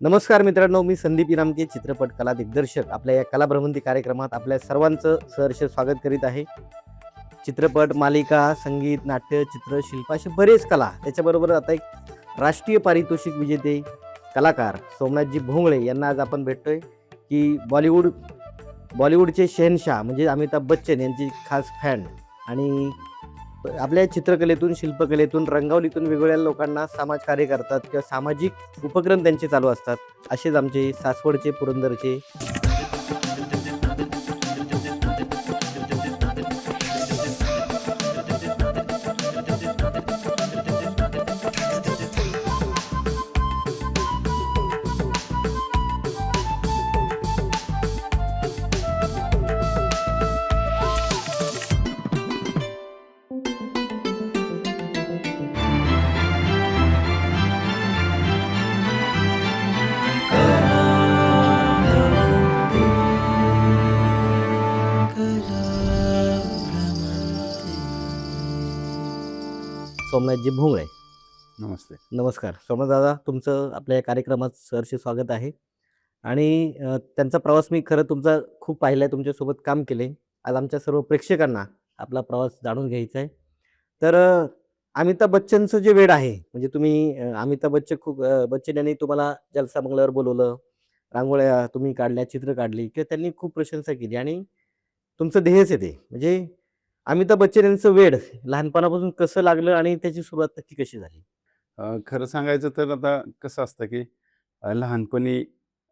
नमस्कार मित्रांनो, मी संदीप इनामके, चित्रपट कला दिग्दर्शक. आपल्या या कला भ्रमंती कार्यक्रमात आपल्या सर्वांचं सहर्ष स्वागत करीत आहे. चित्रपट, मालिका, संगीत, नाट्य, चित्रशिल्प असे बरेच कला. त्याच्याबरोबर आता एक राष्ट्रीय पारितोषिक विजेते कलाकार सोमनाथजी भोंगळे यांना आज आपण भेटतोय, की बॉलिवूडचे शहेनशाह म्हणजे अमिताभ बच्चन यांची खास फॅन. आणि आपल्या चित्रकलेतून, शिल्पकलेतून, रंगवलीतून वेगवेगळ्या लोकांना समाजकार्य करतात किंवा सामाजिक उपक्रम त्यांचे चालू असतात. असेच आमचे सासवडचे, पुरंदरचे सोमनाथजी भोंगळे. नमस्ते. नमस्कार. सोमनाथ दादा, तुमचं आपल्या या कार्यक्रमात सहर्ष स्वागत आहे. आणि त्यांचा प्रवास मी खरं तुमचा खूप पाहिला आहे, तुमच्यासोबत काम केले. आज आमच्या सर्व प्रेक्षकांना आपला प्रवास जाणून घ्यायचा आहे. तर अमिताभ बच्चनचं जे वेड आहे, म्हणजे तुम्ही अमिताभ बच्चन यांनी तुम्हाला जलसा बंगल्यावर बोलवलं, रांगोळ्या तुम्ही काढल्या, चित्र काढली किंवा त्यांनी खूप प्रशंसा केली आणि तुमचं ध्येयच आहे ते. म्हणजे अमिताभ बच्चन यांचं वेड लहानपणापासून कसं लागलं आणि त्याची सुरुवात नक्की कशी झाली? खरं सांगायचं तर आता कसं असतं, की लहानपणी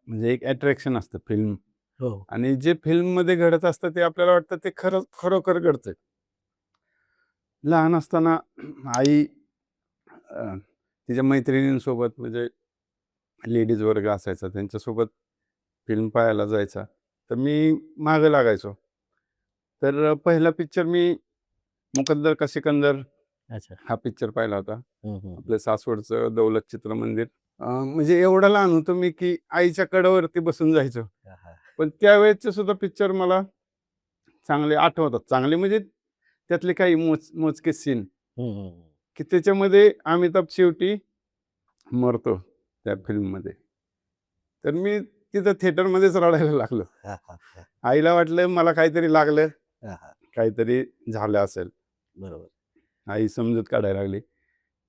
म्हणजे एक अट्रॅक्शन असतं फिल्म हो. आणि जे फिल्ममध्ये घडत असतं ते आपल्याला वाटतं ते खरोखर घडतंय. लहान असताना आई तिच्या मैत्रिणींसोबत म्हणजे लेडीज वर्ग असायचा त्यांच्यासोबत फिल्म पाहायला जायचा. तर मी मागं लागायचो. तर पहिला पिक्चर मी मुकद्दर का सिकंदर अच्छा. हा पिक्चर पाहिला होता. हं, हं. आपलं सासवडचं दौलत चित्रमंदिर. म्हणजे एवढा लहान होतो मी, की आईच्या कडावरती बसून जायचो. हां, हां. पण त्यावेळेसचे सुद्धा पिक्चर मला चांगले आठवतात. चांगले म्हणजे त्यातले काही मोजके सीन, हं, हं. की त्याच्यामध्ये अमिताभ शेवटी मरतो त्या फिल्ममध्ये. तर मी तिथं थिएटरमध्येच रडायला लागलो. हां, हां, हां. आईला वाटलं मला काहीतरी लागलं, हां, हां. काहीतरी झालं असेल. बरोबर. आई समजूत काढायला लागली.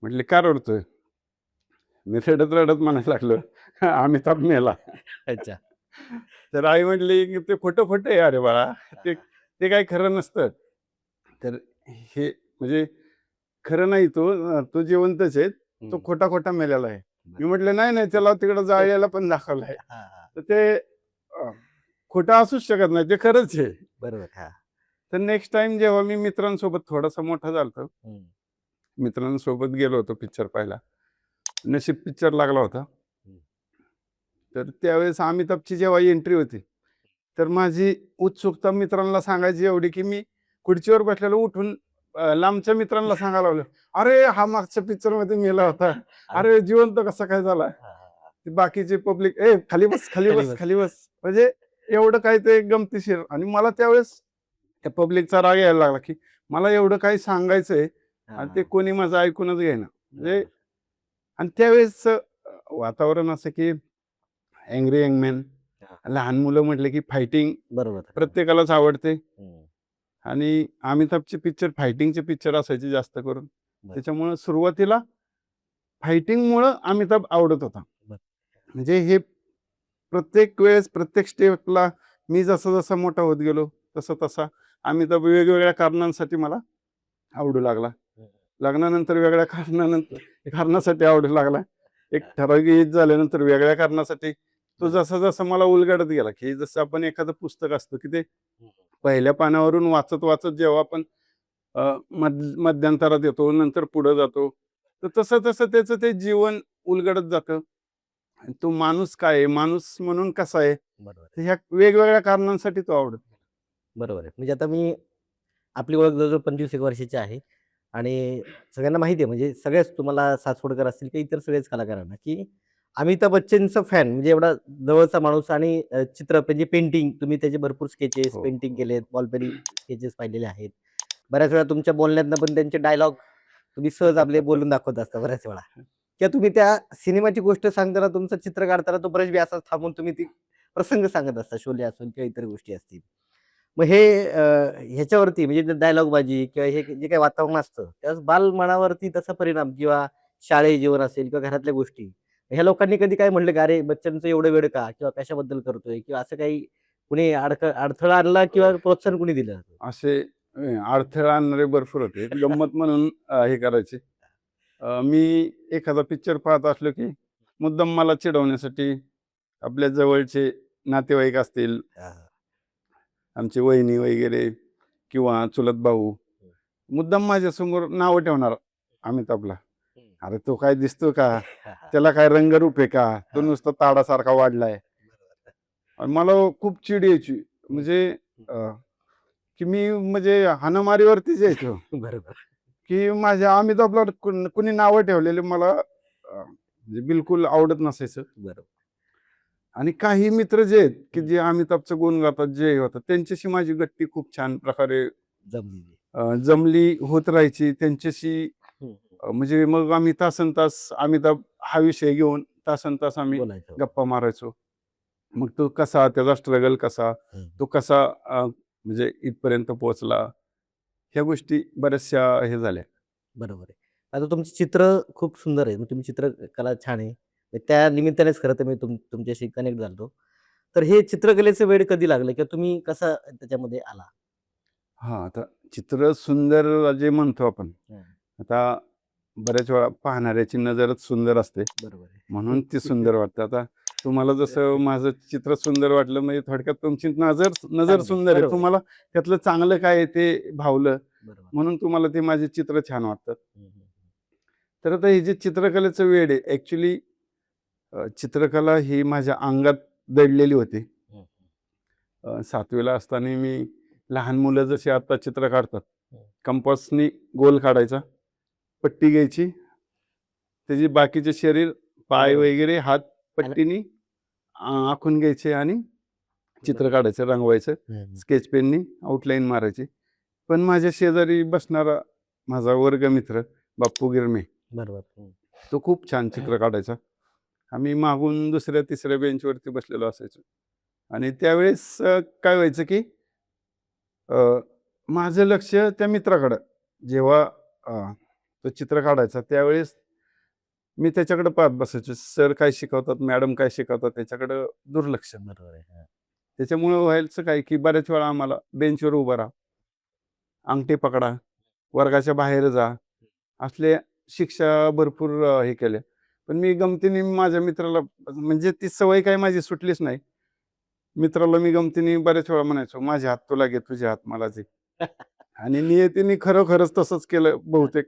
म्हटले, "का रडतोय?" मी रडत-रडत म्हणायला लागलो, "अमिताभ मेला." अच्छा. तर आई म्हटली, की "ते खोटं-खोटं आहे अरे बाळा. ते हां. ते काही खरं नसतं." तर हे म्हणजे खरं नाही तो तो जिवंतच आहे. तो हं. खोटा-खोटा मेलेला आहे. बरं. मी म्हटलं, "नाही, नाही त्याला तिकडं जाळलेला पण दाखवलं आहे." हां, हां. तर ते खोटं असूच शकत नाही. ते खरंच आहे. बरोबर. हां. तर नेक्स्ट टाईम जेव्हा मी मित्रांसोबत थोडासा मोठा झालो, हं. मित्रांसोबत गेलो होतो पिक्चर पाहायला. नशीब पिक्चर लागला होता. हं. तर त्यावेळेस अमिताभची जेव्हा एंट्री होती, तर माझी उत्सुकता मित्रांना सांगायची एवढी, की मी खुर्चीवर बसलेलो उठून लांबच्या मित्रांना सांगायला लागलो, "अरे, हा मागच्या पिक्चरमध्ये मेला होता. आणि अरे, जिवंत कसा काय झाला?" हां, हां, हां. ते बाकीचे पब्लिक, "ए, खाली बस, खाली खाली बस, बस. खाली बस." म्हणजे एवढं काही ते गमतीशीर आणि मला त्यावेळेस त्या पब्लिकचा राग यायला लागला, की मला एवढं काही सांगायचंय हां, आणि ते हां. कोणी माझं ऐकूनच घेईना. म्हणजे बरोबर. आणि त्यावेळेस वातावरण असं, की अँग्री यंग मॅन, हां. लहान मुलं म्हटले, की फायटिंग बरोबर. हां. प्रत्येकालाच आवडते हं. आणि अमिताभचे पिक्चर फायटिंगचे पिक्चर असायचे जास्त करून. बरं, त्याच्यामुळं सुरुवातीला फायटिंगमुळं अमिताभ आवडत होता. बरं. म्हणजे हे प्रत्येक वेळेस, प्रत्येक स्टेपला मी जसा-जसा मोठा होत गेलो, तसा-तसा अमिताभ वेगवेगळ्या कारणांसाठी मला आवडू लागला. हं. लग्नानंतर वेगळ्या कारणासाठी आवडू लागला. एक हां. ठराविक एज झाल्यानंतर वेगळ्या कारणासाठी. तो बरं. जसा-जसा मला उलगडत गेला, की जसं आपण एखादं पुस्तक असतं, की ते हं, हं. पहिल्या पानावरून वाचत-वाचत जेव्हा आपण अ, मध्यंतरात येतो, नंतर पुढे जातो. तर तसं-तसं त्याचं ते जीवन उलगडत जातं. आणि तो माणूस काय आहे? माणूस म्हणून कसा आहे? बरोबर आहे. तर ह्या वेगवेगळ्या कारणांसाठी तो आवडतो. बरोबर आहे. म्हणजे आता आपली ओळख जवळ-जवळ 25 एक वर्षाची आहे आणि सगळ्यांना माहिती आहे, म्हणजे सगळ्याच तुम्हाला सासवडकर असतील किंवा इतर सगळेच कलाकारांना, की अमिताभ बच्चनचा फॅन म्हणजे एवढा जवळचा माणूस. आणि चित्र म्हणजे पेंटिंग तुम्ही त्याचे भरपूर स्केचेस, हो, पेंटिंग हो. केलेत, वॉल स्केचेस पाहिलेले आहेत. बऱ्याच वेळा तुमच्या बोलण्यातनं पण त्यांचे डायलॉग तुम्ही सहज आपले बोलून दाखवत असता बऱ्याच वेळा. किंवा तुम्ही त्या सिनेमाची गोष्ट सांगताना तुमचं चित्र काढताना तो ब्रश बी असा थांबून तुम्ही ती प्रसंग सांगत असता. शोले असून किंवा इतर गोष्टी असतील. मग हे ह्याच्यावरती म्हणजे डायलॉगबाजी किंवा हे जे काही वातावरण असतं, त्यावेळेस बालमनावरती तसा परिणाम किंवा शालेय जीवन असेल किंवा घरातल्या गोष्टी, ह्या लोकांनी कधी काय म्हटलं का, "अरे, बच्चनचं एवढं वेड का?" किंवा "कशाबद्दल करतोय?" किंवा असं काही कुणी अडथळा आणला किंवा प्रोत्साहन कुणी दिलं? असे अडथळा आणणारे भरपूर होते. गंमत म्हणून हे करायचे. मी एखादा पिक्चर पाहत असलो की मुद्दाम मला चिडवण्यासाठी आपल्या जवळचे नातेवाईक असतील, हां. आमची वहिनी वगैरे किंवा चुलत भाऊ, मुद्दाम माझ्यासमोर नावं ठेवणार अमिताभला. हं. "अरे, तो काय दिसतो का? हां, हां. त्याला काय रंगरूप आहे का? तो हां. नुसता ताडासारखा वाढलाय." बरोबर. आणि मला खूप चिड यायची. हं, म्हणजे हं. अ, की मी म्हणजे हाणामारीवरतीच यायचो. बरोबर. की माझ्या अमिताभला कुणी नावं ठेवलेले मला म्हणजे बिलकुल आवडत नसायचं. बरोबर. आणि काही मित्र जे आहेत, की हं. जे अमिताभचं गुण गातात, जे होतात, त्यांच्याशी माझी गट्टी खूप छान प्रकारे जमलेली. जमली होत राहायची. त्यांच्याशी हं, हं. म्हणजे मग आम्ही तासनतास अमिताभ हा विषय घेऊन तासनतास आम्ही बोलायचं. गप्पा मारायचो. मग तो कसा, त्याचा स्ट्रगल कसा, हं. तो कसा म्हणजे इथपर्यंत पोहोचला, ह्या गोष्टी बऱ्याचशा हे झाल्या. बरोबर आहे. आता तुमची चित्र खूप सुंदर आहे. मग तुम्ही चित्रकला छान आहे. त्या निमित्तानेच खरं तर मी तुमच्याशी कनेक्ट झालो. तर हे चित्रकलेचं वेड कधी लागलं किंवा तुम्ही कसा त्याच्यामध्ये आला? हां, आता चित्र सुंदर जे म्हणतो आपण, हं. आता बऱ्याच वेळा पाहणाऱ्याची नजरच सुंदर असते. बरोबर आहे. म्हणून ती सुंदर वाटते. आता तुम्हाला जसं माझं चित्र सुंदर वाटलं, म्हणजे थोडक्यात तुमची नजर नजर चांगली. सुंदर आहे. बरोबर आहे. तुम्हाला त्यातलं चांगलं काय आहे ते भावलं, बरोबर. म्हणून तुम्हाला ते माझे चित्र छान वाटतात. हं, हं, हं. तर आता हे जे चित्रकलेचं वेड आहे, ॲक्चुअली चित्रकला ही माझ्या अंगात दडलेली होती. हं, 7वी ला असताना मी लहान मुलं जशी आता चित्र काढतात, हं. कंपासनी गोल काढायचा, पट्टी घ्यायची, त्याची बाकीचे शरीर, पाय बरोबर. वगैरे, हात आणि पट्टीनी आखून घ्यायचे आणि चित्र बरोबर. काढायचं, रंगवायचं. हं, हं. स्केच पेननी आउटलाईन मारायची. पण माझ्या शेजारी बसणारा माझा वर्गमित्र बाप्पू गिरमे, बरोबर. हं. तो खूप छान चित्र काढायचा. आम्ही मागून दुसऱ्या तिसऱ्या बेंचवरती बसलेलो असायचो. आणि त्यावेळेस काय व्हायचं की अ, माझं लक्ष त्या मित्राकडं जेव्हा तो चित्र काढायचा त्यावेळेस मी त्याच्याकडे पाहत बसायचो. सर काय शिकवतात, मॅडम काय शिकवतात, त्याच्याकडं दुर्लक्ष. बरोबर आहे. हां. त्याच्यामुळं व्हायचं काय, की बऱ्याच वेळा आम्हाला बेंचवर उभं राहा, अंगठी पकडा, वर्गाच्या बाहेर जा, असले शिक्षा भरपूर हे केल्या. पण मी गमतीने माझ्या मित्राला, म्हणजे ती सवय काही माझी सुटलीच नाही. मित्राला मी गमतीने बऱ्याच वेळा म्हणायचो, "माझे हात तुला घे, तुझे हात मला दे." आणि नियतीने खरोखरच तसंच केलं बहुतेक.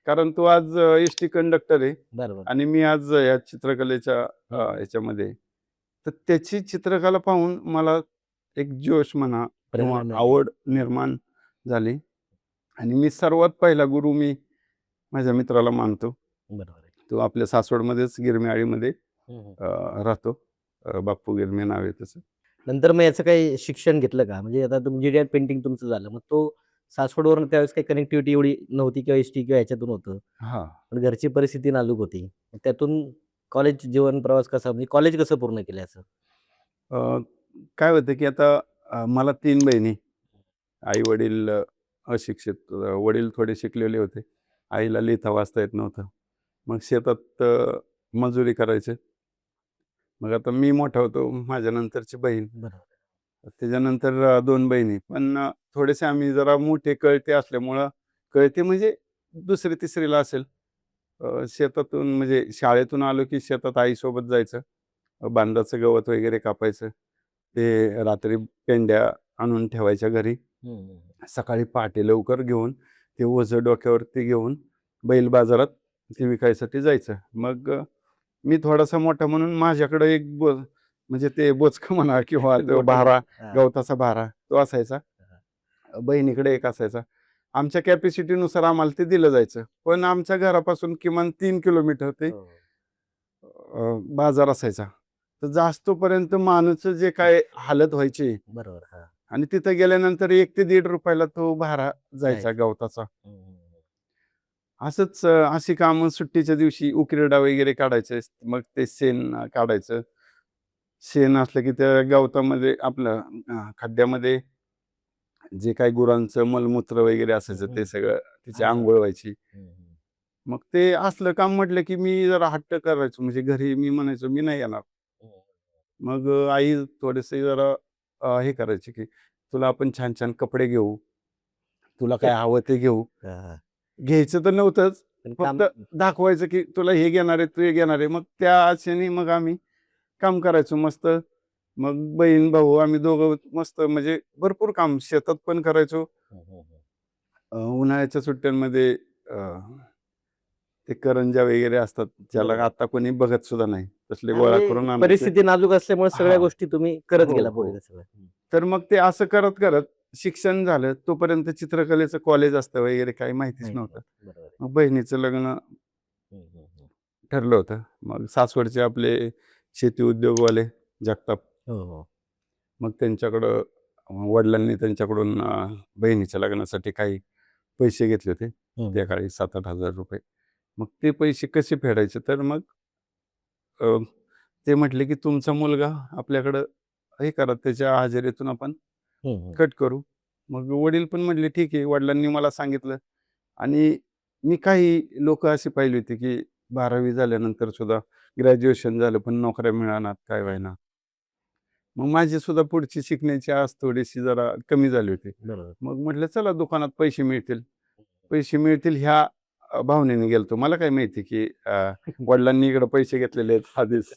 कारण तो आज एस-टी कंडक्टर आहे बरोबर. आणि मी आज या चित्रकलेच्या हं. ह्याच्यामध्ये आहे. तर त्याची चित्रकला पाहून मला एक जोश म्हणा किंवा प्रेरणा मिळाली. आवड निर्माण झाली. आणि मी सर्वात पहिला गुरु मी माझ्या मित्राला मानतो. बरोबर आहे. तो आपल्या सासवडमध्येच गिरमियाळीमध्ये हं, हं. राहतो. बाप्पू गिरमे नाव आहे त्याचं. नंतर मग याचं काही शिक्षण घेतलं का? म्हणजे आता इंजिनिअर पेंटिंग तुमचं झालं. मग तो सासवडवरून त्यावेळेस काही कनेक्टिव्हिटी एवढी नव्हती किंवा एस-टी किंवा ह्याच्यातून होतं. हां. पण घरची परिस्थिती नाजूक होती. मग त्यातून कॉलेज जीवन प्रवास कसा म्हणजे कॉलेज कसं पूर्ण केलं याचं? अ, काय होतं की आता मला 3 बहिणी. आई-वडील अशिक्षित. वडील थोडे शिकलेले होते. आईला लिहिता वाचता येत नव्हतं. मग शेतात मजुरी करायचे. मग आता मी मोठा होतो, माझ्या नंतरची बहीण. बरोबर. त्याच्यानंतर 2 बहिणी. पण थोडेसे आम्ही जरा मोठे कळते असल्यामुळं, कळते म्हणजे 2री-तिसरीला असेल. शेतातून म्हणजे शाळेतून आलो की शेतात आईसोबत जायचं. बांधाचं गवत वगैरे कापायचं. ते रात्री पेंड्या आणून ठेवायच्या घरी. हं, हं. सकाळी पहाटे लवकर घेऊन ते ओझं डोक्यावरती घेऊन बैल बाजारात ते विकायसाठी जायचं. मग मी थोडासा मोठा म्हणून माझ्याकडं एक म्हणजे ते बोचकं म्हणा किंवा तो गोटे भारा, हां. गवताचा भारा तो असायचा. हां. बहिणीकडे एक असायचा. आमच्या कॅपॅसिटीनुसार आम्हाला ते दिलं जायचं. पण आमच्या घरापासून किमान 3 किलोमीटर ते हो. बाजार असायचा. तर जास्तोपर्यंत माणूसं जे काय हालत व्हायची बरोबर. हां. आणि तिथं गेल्यानंतर ₹1 ते ₹1.5 ला तो भारा जायचा जायचं. गवताचा. हं, हं, हं. असंच अशी कामं सुट्टीच्या दिवशी उकिरडा वगैरे काढायचे. मग ते शेण काढायचं. शेण असलं की त्या गवतामध्ये आपलं खड्ड्यामध्ये जे काही गुरांचं मलमूत्र वगैरे असायचं ते सगळं त्याची अंघोळ व्हायची. मग ते असलं काम म्हटलं की मी जरा हट्ट करायचो. म्हणजे घरी मी म्हणायचो, "मी नाही येणार." मग आई थोडेसे जरा हे करायची की "तुला आपण छान-छान कपडे घेऊ. तुला काय हवं ते घेऊ." घ्यायचं तर नव्हतंच. पण काम फक्त दाखवायचं की तुला हे घेणार आहे, तू हे घेणार आहे. मग त्या आशेने मग आम्ही काम करायचो मस्त. मग बहीण-भाऊ आम्ही दोघं मस्त म्हणजे भरपूर काम शेतात पण करायचो. उन्हाळ्याच्या सुट्ट्यांमध्ये ते करंज्या वगैरे असतात, ज्याला बरोबर. आता कोणी बघत सुद्धा नाही. तसले गोळा म्हणजे करून आणायचे. परिस्थिती नाजूक असल्यामुळे सगळ्या हां. गोष्टी तुम्ही करत हो, गेला हो. पुढे सगळं. तर मग ते असं करत-करत शिक्षण झालं. तोपर्यंत चित्रकलेचं कॉलेज असतं वगैरे काही माहितीच माहित नव्हतं. नव्हतं. बरोबर आहे. मग बहिणीचं लग्न ठरलं होतं. मग सासवडचे आपले शेती उद्योगवाले जगताप. हो, हो. मग त्यांच्याकडं वडिलांनी त्यांच्याकडून बहिणीच्या लग्नासाठी काही पैसे घेतले होते. त्या काळी ₹7,000-8,000. मग ते पैसे कसे फेडायचे? तर मग अ, ते म्हटले, की तुमचा मुलगा आपल्याकडं हे करा, त्याच्या हजेरीतून आपण कट करू. मग वडील पण म्हटले, "ठीक आहे." वडिलांनी मला सांगितलं आणि मी काही लोकं अशी पाहिली होती, की 12वी झाल्यानंतर सुद्धा ग्रॅज्युएशन झालं, पण नोकऱ्या मिळेनात, काय होईना. मग माझी सुद्धा पुढची शिकण्याची आस थोडीशी जरा कमी झाली होती. बरोबर. मग म्हटलं, "चला दुकानात पैसे मिळतील." पैसे मिळतील ह्या भावनेने गेलतो. मला काय माहिती, की वडिलांनी इकडे पैसे घेतलेले आहेत आधीच.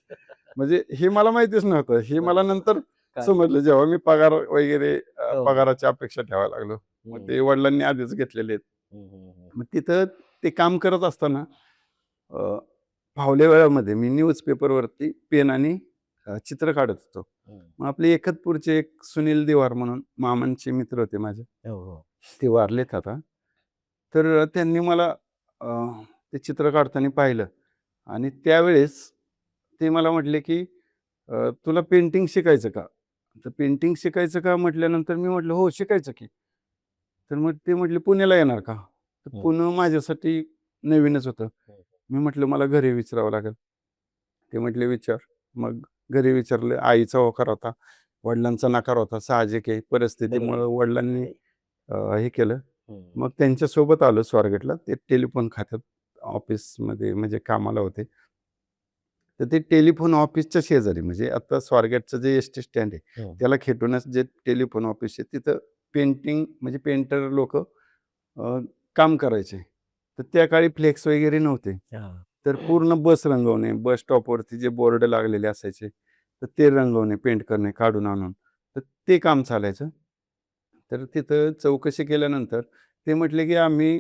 म्हणजे हे मला माहितीच नव्हतं. हे मला बरोबर. नंतर काय? समजलं जेव्हा मी पगार वगैरे हो, हो. पगाराची अपेक्षा ठेवायला लागलो. मग हं. ते वडिलांनी आधीच घेतलेले आहेत. हं, हं, हं. मग तिथं ते काम करत असताना अ, फावल्या वेळामध्ये मी न्यूजपेपरवरती पेन आणि चित्र काढत होतो. हं. मग आपले एकतपूरचे एक सुनील दिवार म्हणून मामांचे मित्र होते माझे. हो, हो. ते वारलेत आता. तर त्यांनी मला अ, ते चित्र काढताना पाहिलं आणि त्यावेळेस ते मला म्हटले, की "तुला पेंटिंग शिकायचं का?" तर पेंटिंग शिकायचं का म्हटल्यानंतर मी म्हटलं, "हो, शिकायचं की." तर मग ते म्हटले, "पुण्याला येणार का?" तर हं. पुणं माझ्यासाठी नवीनच होतं. हं. मी म्हटलं, "मला घरी विचारावं लागेल." ते म्हटले, "विचार." मग घरी विचारलं. आईचा होकार होता, वडिलांचा नकार होता. साहजिक आहे. बरोबर परिस्थितीमुळं वडिलांनी आहे. हे केलं. हं. मग त्यांच्यासोबत आलो स्वारगेटला. ते टेलिफोन खात्यात ऑफिसमध्ये म्हणजे कामाला होते. तर ते टेलिफोन ऑफिसच्या शेजारी म्हणजे आता स्वारगेटचं जे एस-टी स्टँड आहे, हं. त्याला खेटूनच जे टेलिफोन ऑफिस आहे, तिथं पेंटिंग म्हणजे पेंटर लोकं काम करायचे. तर त्या काळी फ्लेक्स वगैरे नव्हते. हां. तर पूर्ण बस रंगवणे, बस स्टॉपवरती जे बोर्ड लागलेले असायचे, तर ते रंगवणे, पेंट करणे, काढून आणून. तर ते काम चालायचं. तर तिथं चौकशी केल्यानंतर ते म्हटले, की "आम्ही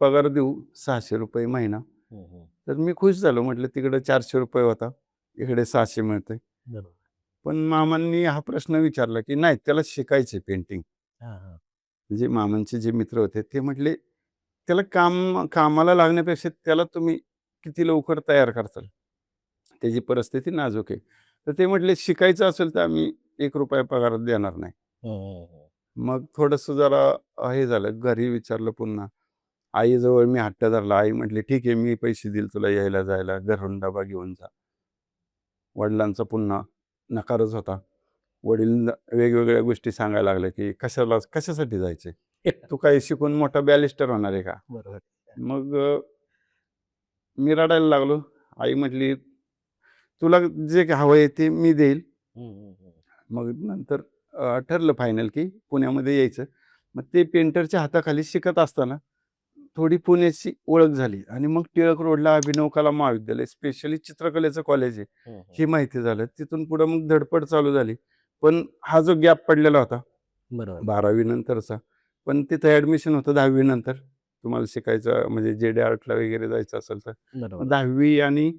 पगार देऊ ₹600 महिना." हं, हं. तर मी खुश झालो. म्हटलं तिकडे ₹400 होता, इकडे 600 मिळतंय. बरोबर. पण मामांनी हा प्रश्न विचारला, की "नाही, त्याला शिकायचंय पेंटिंग." हां, हां. म्हणजे मामांचे जे मित्र होते ते म्हटले, "त्याला कामाला लागण्यापेक्षा त्याला तुम्ही किती लवकर तयार करचाल? त्याची परिस्थिती नाजूक आहे." तर ते म्हटले, "शिकायचं असेल तर आम्ही ₹1 पगार देणार नाही." हं, हं, हं. मग थोडंसं जरा हे झालं. घरी विचारलं पुन्हा. आईजवळ मी हट्ट धरला. आई म्हटली, "ठीक आहे, मी पैसे देईल तुला यायला-जायला. घरून डबा घेऊन जा." वडिलांचा पुन्हा नकारच होता. वडील वेगवेगळ्या गोष्टी सांगायला लागले, की कशासाठी जायचंय? तू काही शिकून मोठा बॅरिस्टर होणार आहे का? बरोबर. मग मी रडायला लागलो. आई म्हटली, "तुला जे हवंय ते मी देईल." हं, हं, हं. मग नंतर ठरलं फायनल, की पुण्यामध्ये यायचं. मग ते पेंटरच्या हाताखाली शिकत असताना थोडी पुण्याची ओळख झाली आणि मग टिळक रोडला अभिनव कला महाविद्यालय स्पेशली चित्रकलेचं कॉलेज आहे, हं, हं. हे माहिती झालं. तिथून पुढं मग धडपड चालू झाली. पण हा जो गॅप पडलेला होता बरोबर. 12वी नंतरचा, पण तिथं ॲडमिशन होतं 10वी नंतर. तुम्हाला शिकायचं म्हणजे जे-डी आर्टला वगैरे जायचं असेल तर. मग बरोबर. 10वी आणि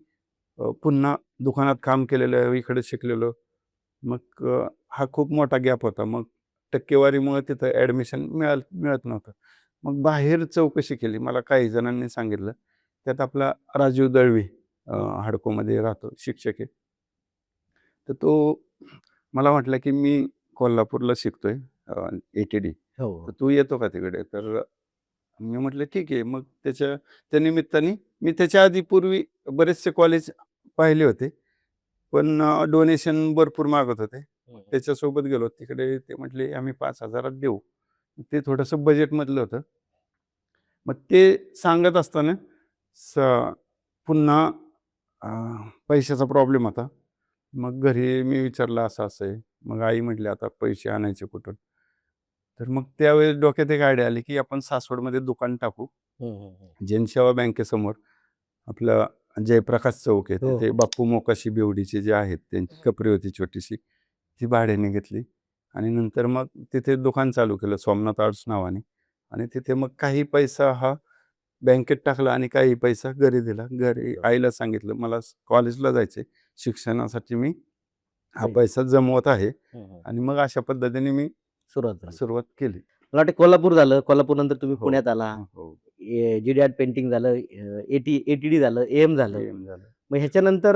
पुन्हा दुकानात काम केलेलं, इकडे शिकलेलो. मग हा खूप मोठा गॅप होता. मग टक्केवारीमुळे तिथं ॲडमिशन मिळत नव्हतं. मग बाहेर चौकशी केली. मला काही जणांनी सांगितलं. त्यात आपला राजीव दळवी हं. हडकोमध्ये राहतो, शिक्षक आहे. तर तो मला म्हटला, की "मी कोल्हापूरला शिकतोय ए-टी-डी. हो, तर हो. तू येतो का तिकडे?" तर मी म्हटलं ठीक आहे. मग त्या निमित्ताने मी त्याच्या आधी पूर्वी बरेचसे कॉलेज पाहिले होते. पण डोनेशन भरपूर मागत होते. त्याच्यासोबत गेलो. तिकडे ते म्हटले, "आम्ही 5,000त देऊ." ते थोडंसं बजेटमधलं होतं. मग ते सांगत असताना स पुन्हा अ, पैशाचा प्रॉब्लेम होता. मग घरी मी विचारलं, असं-असं आहे. मग आई म्हटली, "आता पैसे आणायचे कुठून?" तर मग त्यावेळेस डोक्यात एक आयडिया आली, की आपण सासवडमध्ये दुकान टाकू. हं, हं, हं. जनसेवा बँकेसमोर आपलं जयप्रकाश चौक आहे. हो, तिथे हो. बाप्पू मोकाशी बेवडीचे जे आहेत, त्यांची कपरी होती छोटीशी. ती भाड्याने घेतली आणि नंतर मग तिथे दुकान चालू केलं सोमनाथ आर्ट्स नावाने आणि तिथे मग काही पैसा हा बँकेत टाकला आणि काही पैसा घरी दिला. घरी आईला सांगितलं, "मला कॉलेजला जायचंय. शिक्षणासाठी मी हा पैसे. पैसा जमवत आहे." हं, हं. आणि मग अशा पद्धतीने मी सुरुवात झाली. सुरुवात केली. मला वाटतं कोल्हापूर झालं. कोल्हापूरनंतर तुम्ही हो. पुण्यात आला. हो. जी-डॅट पेंटिंग झालं, ए-टी-डी झालं, एम झालं. एम झालं. मग ह्याच्यानंतर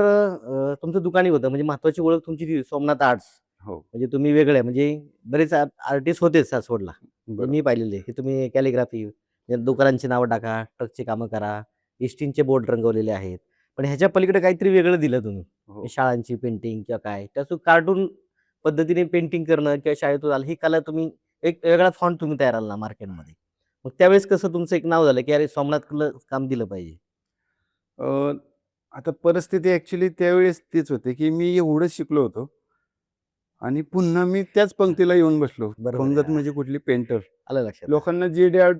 तुमचं दुकानही होतं. म्हणजे महत्त्वाची ओळख तुमची ती सोमनाथ आर्ट्स. हो. म्हणजे तुम्ही वेगळे म्हणजे बरेच आर्टिस्ट होतेच सासवडला. म्हणजे मी बरोबर. पाहिलेले, की तुम्ही कॅलिग्राफी दुकानांची नावं टाका, ट्रकची कामं करा, इस्टिनचे बोर्ड रंगवलेले आहेत. पण ह्याच्या पलीकडे काहीतरी वेगळं दिलं तुम्ही. हो. शाळांची पेंटिंग किंवा काय त्याचं कार्टून पद्धतीने पेंटिंग करणं किंवा शाळेतून आलं ही कला तुम्ही एक वेगळा फॉन्ट तुम्ही तयार आला मार्केटमध्ये. मग त्यावेळेस कसं तुमचं एक नाव झालं, की अरे सोमनाथला काम दिलं पाहिजे. अ, आता परिस्थिती ॲक्चुअली त्यावेळेस तीच होती, की मी एवढं शिकलो होतो आणि पुन्हा मी त्याच पंक्तीला येऊन बसलो. बरोबर आहे. पंगत हां. म्हणजे कुठली पेंटर. आलं लक्षात. लोकांना जी-डॅट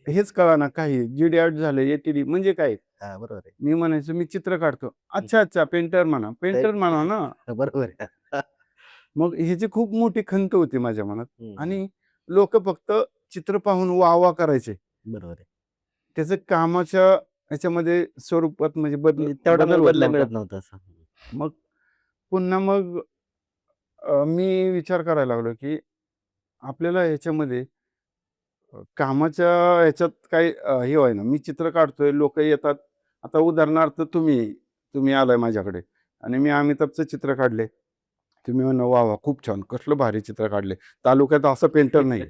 हेच कळेना काही. जी-डॅट झालं, ए-टी-डी म्हणजे काय? हां, बरोबर आहे. मी म्हणायचो मी चित्र काढतो. हं. अच्छा, अच्छा पेंटर म्हणा. ते पेंटर म्हणा ना. बरोबर आहे. मग ह्याची खूप मोठी खंत होती माझ्या मनात हं, हं. आणि लोकं फक्त चित्र पाहून वाह-वाह करायचे. बरोबर आहे. त्याचं कामाच्या ह्याच्यामध्ये स्वरूपात म्हणजे म्हणजे तेवढा बदल होत मोबदला नव्हता. मिळत नव्हता असं. मग पुन्हा मग मी विचार करायला लागलो, की आपल्याला ह्याच्यामध्ये कामाच्या ह्याच्यात काही हे होईना. मी चित्र काढतोय, लोकं येतात. आता उदाहरणार्थ तुम्ही आलाय माझ्याकडे आणि मी अमिताभचं चित्र काढले. तुम्ही म्हणा, "वाह! वाह! खूप छान. कसलं भारी चित्र काढले. तालुक्यात असं पेंटर नाही."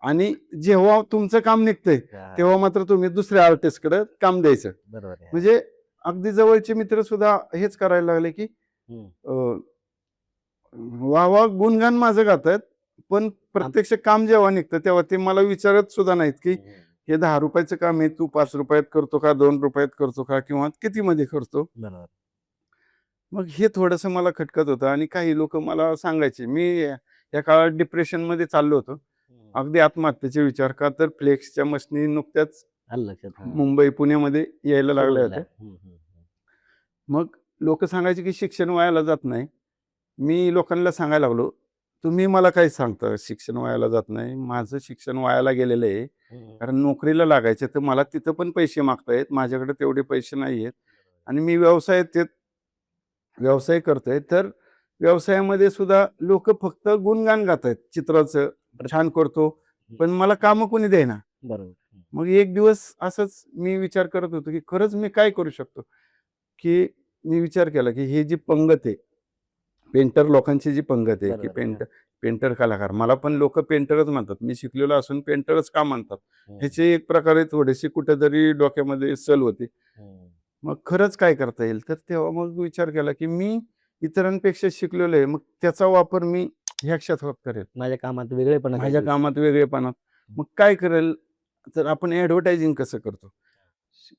आणि जेव्हा तुमचं काम निघतंय, हां, तेव्हा मात्र तुम्ही दुसऱ्या आर्टिस्टकडे काम द्यायचं. बरोबर आहे. म्हणजे अगदी जवळचे मित्र सुद्धा हेच करायला लागले, की हं. अ, वाह-वाह, गुणगान माझं गातायत. पण आम प्रत्यक्ष काम जेव्हा निघतं, तेव्हा ते मला विचारत सुद्धा नाहीत, की हं, हं. हे ₹10 काम आहे, तू ₹5 करतो का? ₹2 करतो का? किंवा कितीमध्ये करतो? बरोबर. मग हे थोडंसं मला खटकत होतं आणि काही लोकं मला सांगायचे. मी या काळात डिप्रेशनमध्ये चाललो होतो. हं. अगदी आत्महत्येचे विचार का तर फ्लेक्सच्या मशनी नुकत्याच आलं लक्षात. हां. मुंबई, पुण्यामध्ये यायला सुरू लागल्या झाल्या. होत्या. हं, हं, हं. मग लोकं सांगायचे, की शिक्षण वायाला जात नाही. मी लोकांना सांगायला लागलो, "तुम्ही मला काय सांगता शिक्षण वायाला जात नाही. माझं शिक्षण वायाला गेलेलं आहे. हं, हं. कारण नोकरीला लागायचं तर मला तिथं पण पैसे मागतायत. माझ्याकडे तेवढे पैसे नाहीयेत आणि मी व्यवसाय करतोय. तर व्यवसायामध्ये सुद्धा लोकं फक्त गुणगान गातायत चित्राचं. छान करतो, हं. पण मला कामं कोणी देईना." बरोबर. हं. मग एक दिवस असंच मी विचार करत होतो, की खरंच मी काय करू शकतो? की मी विचार केला, की ही जी पंगत आहे, पेंटर लोकांची जी पंगत आहे, की बरोबर आहे. हां. पेंटर कलाकार. मला पण लोकं पेंटरच म्हणतात. मी शिकलेलो असून पेंटरच का म्हणतात? हं, ह्याची एक प्रकारे थोडीशी कुठेतरी डोक्यामध्ये सल होती. हं. मग खरंच काय करता येईल? तर तेव्हा मग विचार केला, की मी इतरांपेक्षा शिकलेलो आहे. मग त्याचा वापर मी ह्या क्षेत्रात करेल. माझ्या कामात वेगळेपणा माझ्या काहीतरी. कामात वेगळेपणात. हं. मग काय करेल? तर आपण ॲडव्हर्टायझिंग कसं करतो?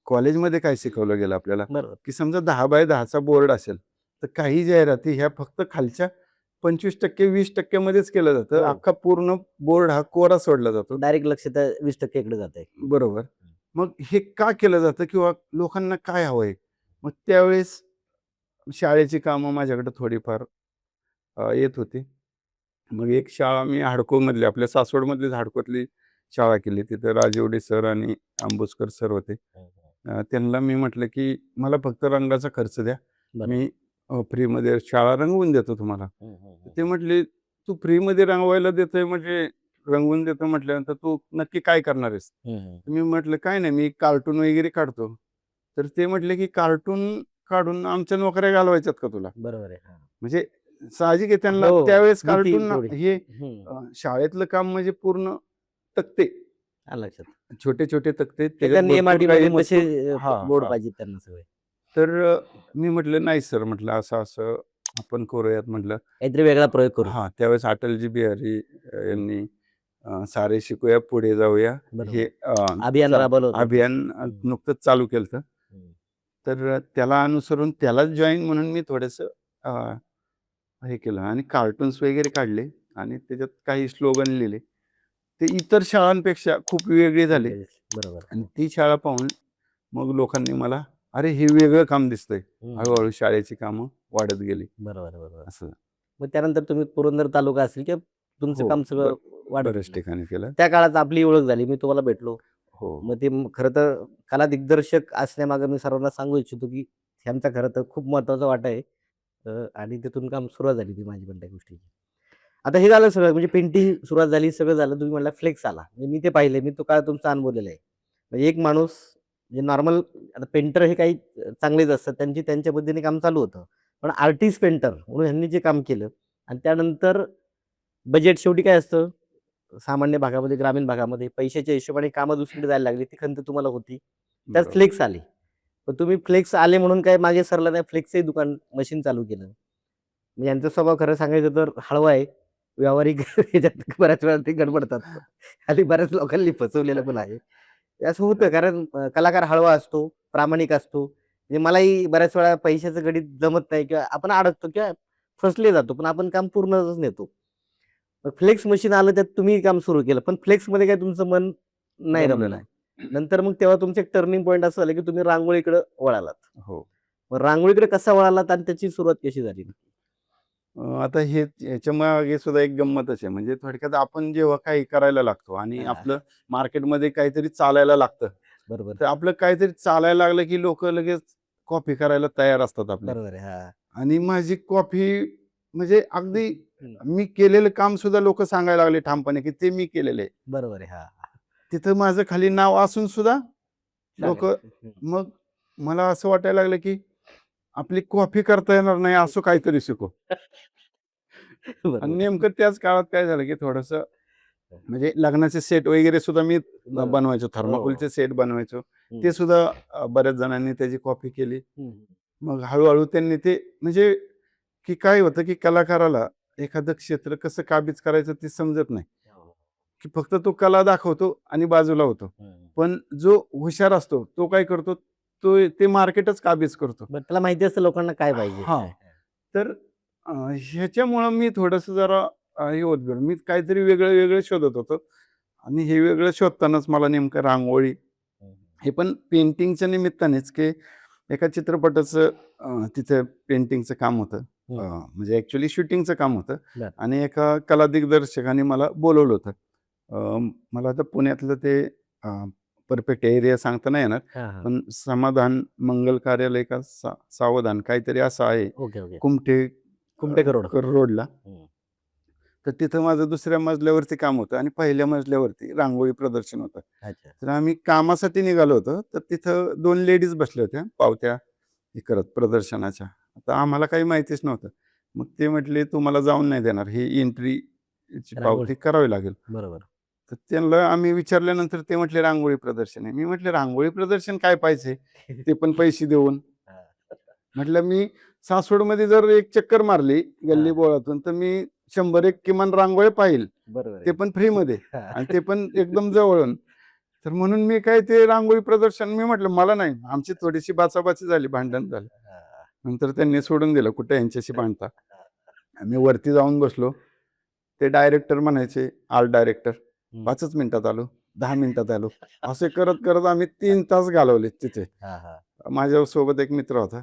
कॉलेजमध्ये काय शिकवलं गेलं आपल्याला? बरोबर. की समजा 10 बाय 10 चा बोर्ड असेल, तर काही जाहिराती ह्या फक्त खालच्या 25% 20% मध्येच केलं जातं. हो. अख्खा पूर्ण बोर्ड हा कोरा सोडला जातो. डायरेक्ट लक्ष त्या 20% इकडे जातंय. बरोबर. मग हे का केलं जातं किंवा लोकांना काय हवंय? मग त्यावेळेस शाळेची कामं माझ्याकडे थोडीफार येत होती. मग एक शाळा मी हडकोमधली आपल्या सासवडमधलीच हडकोतली शाळा केली. तिथं राजिवडे सर आणि अंबुजकर सर होते. हं, हं. त्यांना मी म्हटलं, की "मला फक्त रंगाचा खर्च द्या. बरोबर. मी फ्रीमध्ये शाळा रंगवून देतो तुम्हाला." हं, हं, हं, ते हं. म्हटले, "तू फ्रीमध्ये रंगवायला देतोय म्हणजे रंगवून देतो म्हटल्यानंतर तू नक्की काय करणार आहेस?" हं, हं. मी म्हटलं, "काय नाही, मी कार्टून वगैरे काढतो." तर ते म्हटले, की "कार्टून काढून आमच्या नोकऱ्या घालवायच्यात का तुला?" बरोबर आहे. हां. म्हणजे साहजिक आहे त्यांना हो. त्यावेळेस भीती कार्टून तेवढी. हे हं. शाळेतलं काम म्हणजे पूर्ण तक्ते आलं लक्षात. छोटे छोटे तक्ते ते त्याच्यात त्यांनी भरपूर MRT काही मध्ये मजकूर. तसे हा बोर्ड हा पाहिजेत त्यांना सगळे. तर मी म्हटलं नाही सर, म्हटलं असं असं आपण करूयात म्हटलं. काहीतरी वेगळा प्रयोग करू. हा त्यावेळेस अटलजी बिहारी हं. यांनी सारे शिकूया पुढे जाऊया बरोबर. हे अभियान राबवलं होतं. अभियान हं. नुकतंच चालू केलं. हं. तर त्याला अनुसरून त्यालाच जॉईन म्हणून मी थोडंसं हे केलं आणि कार्टून्स वगैरे काढले आणि त्याच्यात काही स्लोगन लिहिले. ते इतर शाळांपेक्षा खूप वेगळे झाले बरोबर. आणि ती शाळा पाहून मग लोकांनी मला, "अरे, हे वेगळं काम दिसतंय." हं. हळू-हळू शाळेची कामं वाढत गेली बरोबर, बरोबर. असं. मग त्यानंतर तुम्ही पुरंदर तालुका असेल किंवा तुमचं हो, काम सगळं वाढत बऱ्याच गेलं. ठिकाणी केलं. त्या काळात आपली ओळख झाली. मी तुम्हाला भेटलो. हो, मग ते खरं तर कला दिग्दर्शक असण्यामागे मी सर्वांना सांगू इच्छितो, की ह्यांचा खरं तर खूप महत्त्वाचा वाटा आहे. आणि तिथून काम सुरुवात झाली ती माझी पण त्या गोष्टीची. आता हे झालं सगळं म्हणजे पेंटिंग सुरुवात झाली, सगळं झालं. तुम्ही म्हटला फ्लेक्स आला. म्हणजे मी ते पाहिले. मी तो काळ तुमचा अनुभवलेला आहे. म्हणजे एक माणूस म्हणजे नॉर्मल आता पेंटर हे काही चांगलेच असतात. त्यांची त्यांच्या पद्धतीने काम चालू होतं. पण आर्टिस्ट पेंटर म्हणून ह्यांनी जे काम केलं आणि त्यानंतर बजेट शेवटी काय असतं, सामान्य भागामध्ये, ग्रामीण भागामध्ये पैशाच्या हिशोबाने कामं दुसरीकडे जायला लागली. ती खंत तुम्हाला होती. त्यात बरोबर. फ्लेक्स आले. पण तुम्ही फ्लेक्स आले म्हणून काय मागे सरला नाही. फ्लेक्सचंही दुकान मशीन चालू केलं. म्हणजे यांचा स्वभाव खरं सांगायचं तर हळवा आहे. व्यावहारिक ह्याच्यात बऱ्याच वेळा ते गडबडतात. आणि बऱ्याच लोकांनी फसवलेलं पण आहे. ते असं होतं कारण कलाकार हळवा असतो, प्रामाणिक असतो. म्हणजे मलाही बऱ्याच वेळा पैशाचं गणित जमत नाही किंवा आपण अडकतो किंवा फसले जातो. पण आपण काम पूर्णच नेतो. मग फ्लेक्स मशीन आलं त्यात तुम्ही काम सुरू केलं. पण फ्लेक्समध्ये काय तुमचं मन नाही रमलं रमलं. नाही. नंतर मग तेव्हा तुमचं एक टर्निंग पॉइंट असं झालं, की तुम्ही रांगोळीकडे वळालात. हो. मग रांगोळीकडे कसा वळालात आणि त्याची सुरुवात कशी झाली? आता हे याच्यामागे सुद्धा एक गंमतच आहे. म्हणजे थोडक्यात आपण जेव्हा काही करायला लागतो आणि हां, आपलं मार्केटमध्ये काहीतरी चालायला लागतं. बरोबर. तर आपलं काहीतरी चालायला लागलं, की लोकं लगेच कॉपी करायला तयार असतात आपले. बरोबर आहे. हां. आणि माझी कॉफी म्हणजे अगदी हं. मी केलेलं काम सुद्धा लोकं सांगायला लागले ठामपणे, की ते मी केलेलं आहे. बरोबर आहे. हां. तिथं माझं खाली नाव असून सुद्धा लोकं, सांगायचं. हं. मग मला असं वाटायला लागलं, की आपली कॉफी करता येणार नाही असं काहीतरी शिकू. आणि बरोबर. नेमकं त्याच काळात काय झालं, की थोडंसं म्हणजे लग्नाचे सेट वगैरे सुद्धा मी बरोबर. बनवायचो. हो, हो. थर्माकोलचे सेट बनवायचो. हं. ते सुद्धा बऱ्याच जणांनी त्याची कॉपी केली. हं. मग हळू त्यांनी ते म्हणजे की काय होतं, की कलाकाराला एखादं क्षेत्र कसं काबीज करायचं ते समजत नाही. हो. की फक्त तो कला दाखवतो आणि बाजूला होतो. हं. पण जो हुशार असतो, तो काय करतो, ते मार्केटच काबीज करतो. बरं त्याला माहिती असतं लोकांना काय पाहिजे. हां. तर ह्याच्यामुळं मी थोडंसं जरा हे होत गेलो. मी काहीतरी वेगळं-वेगळं शोधत होतो आणि हे वेगळं शोधतानाच मला नेमकं रांगोळी, हं. हे पण पेंटिंगच्या निमित्तानेच, की एका चित्रपटाचं तिथं पेंटिंगचं काम होतं. हं. म्हणजे ॲक्चुअली शूटिंगचं काम होतं बरं. आणि एका कला दिग्दर्शकाने मला बोलावलं होतं. मला आता पुण्यातलं ते परफेक्ट एरिया सांगता नाही येणार. हां, हां. पण समाधान मंगल कार्यालय का सावधान काहीतरी असं आहे. Okay, okay. Kumthe Kumthekar road. रोडला. हं. तर तिथं माझं दुसऱ्या मजल्यावरती काम होतं आणि पहिल्या मजल्यावरती रांगोळी प्रदर्शन होतं. अच्छा. तर आम्ही कामासाठी निघालो होतो. तर तिथं 2 लेडीज बसल्या होत्या पावत्या हे करत प्रदर्शनाच्या. आता आम्हाला काही माहितीच नव्हतं. मग ते म्हटले, "तुम्हाला जाऊन नाही देणार. ही एंट्रीची रांगोळी. पावती करावी लागेल." बरोबर. तर त्यांना आम्ही विचारल्यानंतर ते म्हटले, "रांगोळी प्रदर्शन आहे." मी म्हटलं, "रांगोळी प्रदर्शन काय पाहिजे? ते पण पैसे देऊन." हां. म्हटलं, "मी सासवडमध्ये जर एक चक्कर मारली गल्ली हां. बोळातून, तर मी 100 किमान रांगोळ्या पाहील. बरोबर ते आहे. पण फ्रीमध्ये हां. आणि ते पण एकदम जवळून." तर म्हणून मी काय ते रांगोळी प्रदर्शन मी म्हटलं, "मला नाही." आमची थोडीशी बाचाबाची झाली, भांडण झालं. हां. नंतर त्यांनी सोडून दिलं, कुठे यांच्याशी भांडता. आम्ही वरती जाऊन बसलो. ते डायरेक्टर म्हणायचे, आर्ट डायरेक्टर, हं. 5च मिनिटात आलो, 10 मिनिटात आलो. असे करत आम्ही 3 तास घालवले तिथे. हां, हां. माझ्यासोबत एक मित्र होता.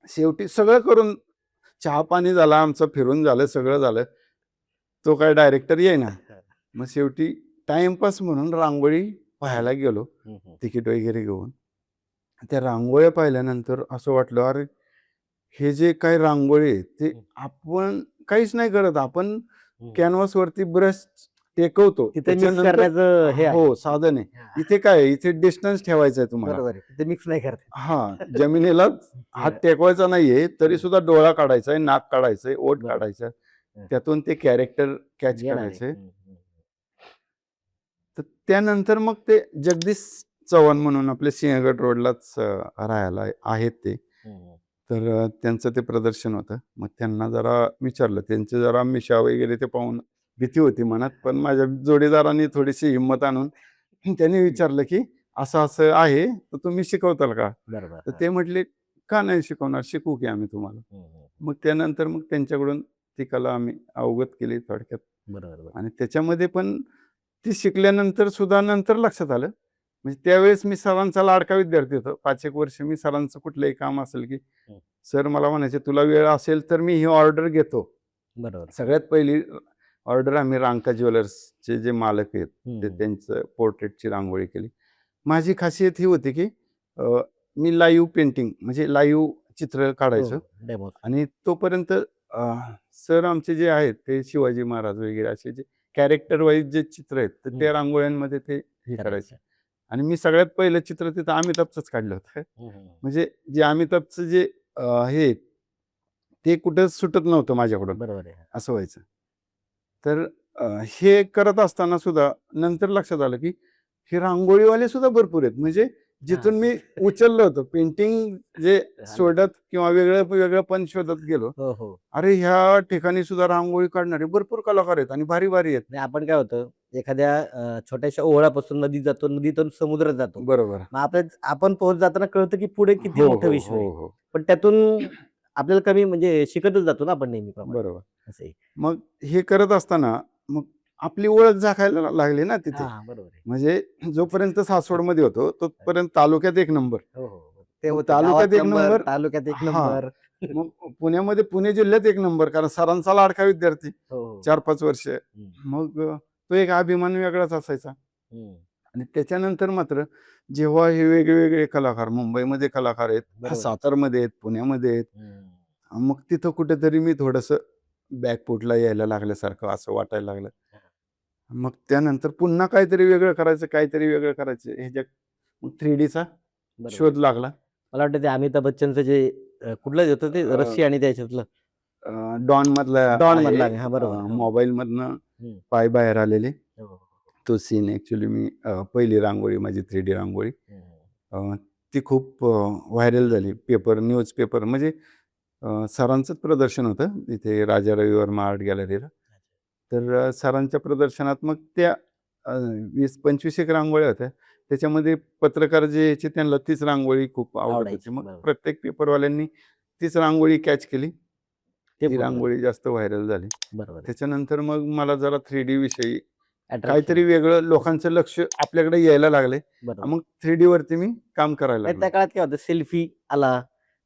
शेवटी सगळं करून चहा-पाणी झालं आमचं, फिरून झालं, सगळं झालं. तो काय डायरेक्टर येईना. मग शेवटी टाईमपास म्हणून रांगोळी हं. पाहायला गेलो, हं, हं. तिकीट वगैरे घेऊन. त्या रांगोळ्या पाहिल्यानंतर असं वाटलं, अरे, हे जे काही रांगोळी आहे, ते हं. आपण काहीच नाही करत. आपण हं. कॅनव्हासवरती ब्रश टेकवतो. तिथे मिक्स त्याच्यानंतर करण्याचं हे आहे. हो, साधन आहे. हां. इथे काय आहे, इथे डिस्टन्स ठेवायचा आहे तुम्हाला. बरोबर आहे. तिथे मिक्स नाही करता हां, जमिनीला हात हं. टेकवायचा नाहीये, तरी हं. सुद्धा डोळा काढायचा आहे, नाक काढायचंय, ओठ बरोबर. काढायचं. हं. त्यातून ते कॅरेक्टर कॅच येणार आहे. करायचे. हं, हं. तर त्यानंतर मग ते जगदीश चव्हाण म्हणून आपले सिंहगड रोडलाच राहायला आहेत ते. तर त्यांचं ते प्रदर्शन होतं. मग त्यांना जरा विचारलं. त्यांचे जरा मिशा वगैरे ते पाहून भीती होती मनात. पण माझ्या जोडीदारांनी थोडीशी हिंमत आणून त्यांनी विचारलं, की असं-असं आहे, तर तुम्ही शिकवताल का? बरोबर. तर हां. ते म्हटले, "का नाही शिकवणार? शिकवू की आम्ही तुम्हाला." मग त्यानंतर मग त्यांच्याकडून ती कला आम्ही अवगत केली थोडक्यात. बरोबर, बरोबर. आणि त्याच्यामध्ये पण ती शिकल्यानंतर सुद्धा नंतर लक्षात आलं. म्हणजे त्यावेळेस मी सरांचा लाडका विद्यार्थी होतो. 5 एक वर्ष मी सरांचं कुठलंही काम असेल, की हं. सर मला म्हणायचे, "तुला वेळ असेल तर मी ही ऑर्डर घेतो." बरोबर. सगळ्यात पहिली ऑर्डर आम्ही रांका ज्वेलर्सचे जे मालक आहेत, ते हं. त्यांचं पोर्ट्रेटची रांगोळी केली. माझी खासियत ही होती, की अ, मी लाईव्ह पेंटिंग म्हणजे लाईव्ह चित्र हो, काढायचो डेमो. आणि तोपर्यंत सर आमचे जे आहेत ते शिवाजी महाराज वगैरे असे जे कॅरेक्टर वाईज जे चित्र आहेत, तर त्या रांगोळ्यांमध्ये ते हे करायचे. करायचं. आणि मी सगळ्यात पहिलं चित्र तिथं अमिताभचंच काढलं होतं. हं. म्हणजे जे अमिताभचं जे हे आहे, ते कुठं सुटत नव्हतं माझ्याकडून, बरोबर आहे. असं व्हायचं. तर हे करत असताना सुद्धा नंतर लक्षात आलं, की हे रांगोळीवाले सुद्धा भरपूर आहेत. म्हणजे हां. जिथून मी उचललं होतं पेंटिंग जे आलं. सोडत किंवा वेगळं पण शोधत गेलो. हो, हो. अरे, ह्या ठिकाणी सुद्धा रांगोळी काढणारे भरपूर कलाकार आहेत आणि भारी-भारी आहेत. आणि आपण काय होतं, एखाद्या छोट्याशा ओहळापासून नदी जातो, नदीतून समुद्रात जातो. बरोबर. मग आपण पोहोच जाताना कळतं, की पुढे किती हो, मोठं हो, विश्व हो, आहे. हो. पण त्यातून आपल्याला कमी म्हणजे शिकतच जातो ना आपण नेहमीप्रमाणे. बरोबर. असं आहे. मग हे करत असताना मग आपली ओळख झाकायला लागली ना तिथे. हां, बरोबर आहे. म्हणजे जोपर्यंत सासवडमध्ये होतो, तोपर्यंत तालुक्यात एक नंबर. हो, हो. ते मग होतं गावात तालुक्यात एक नंबर, नंबर तालुक्यात एक हां. नंबर. मग पुण्यामध्ये पुणे जिल्ह्यात एक नंबर कारण सरांचा लाडका विद्यार्थी हो, हो. 4-5 वर्ष. हं, मग तो एक अभिमान वेगळाच असायचा. हं. आणि त्याच्यानंतर मात्र जेव्हा हे वेगळे-वेगळे कलाकार मुंबईमध्ये कलाकार आहेत, बरोबर आहे. सातारमध्ये आहेत, पुण्यामध्ये आहेत. हं. मग तिथं कुठेतरी मी थोडंसं बॅकफूटला यायला लागल्यासारखं असं वाटायला लागलं. मग त्यानंतर पुन्हा काहीतरी वेगळं करायचं ह्याच्यात मग 3Dचा बरोबर आहे. शोध लागला. मला वाटतं ते अमिताभ बच्चनचं जे कुठलं होतं ते अ, रस्सी आणि त्याच्यातलं अ, डॉनमधला डॉन आहे. मधला हां, बरोबर. हो. मोबाईलमधनं हं. पाय बाहेर आलेले. हो, हो, हो. तो सीन ॲक्चुअली मी पहिली रांगोळी माझी 3D रांगोळी. हं, हं. अ, ती खूप व्हायरल झाली. न्यूजपेपर म्हणजे सरांचंच प्रदर्शन होतं इथे राजा रविवर्मा आर्ट गॅलरीला. तर सरांच्या प्रदर्शनात मग त्या 20-25 एक रांगोळ्या होत्या. त्याच्यामध्ये पत्रकार जे यायचे त्यांना तीच रांगोळी खूप आवडत होती. आवडायची. मग बरोबर. प्रत्येक पेपरवाल्यांनी तीच रांगोळी कॅच केली. ते ती फॉलो रांगोळी जास्त व्हायरल झाली. बरोबर आहे. त्याच्यानंतर मग मला जरा 3D विषयी अट्रॅक्शन काहीतरी वेगळं लोकांचं लक्ष आपल्याकडे यायला लागलंय. बरोबर. मग 3D वरती मी काम करायला नाही लागलो. त्या काळात काय होतं सेल्फी आला.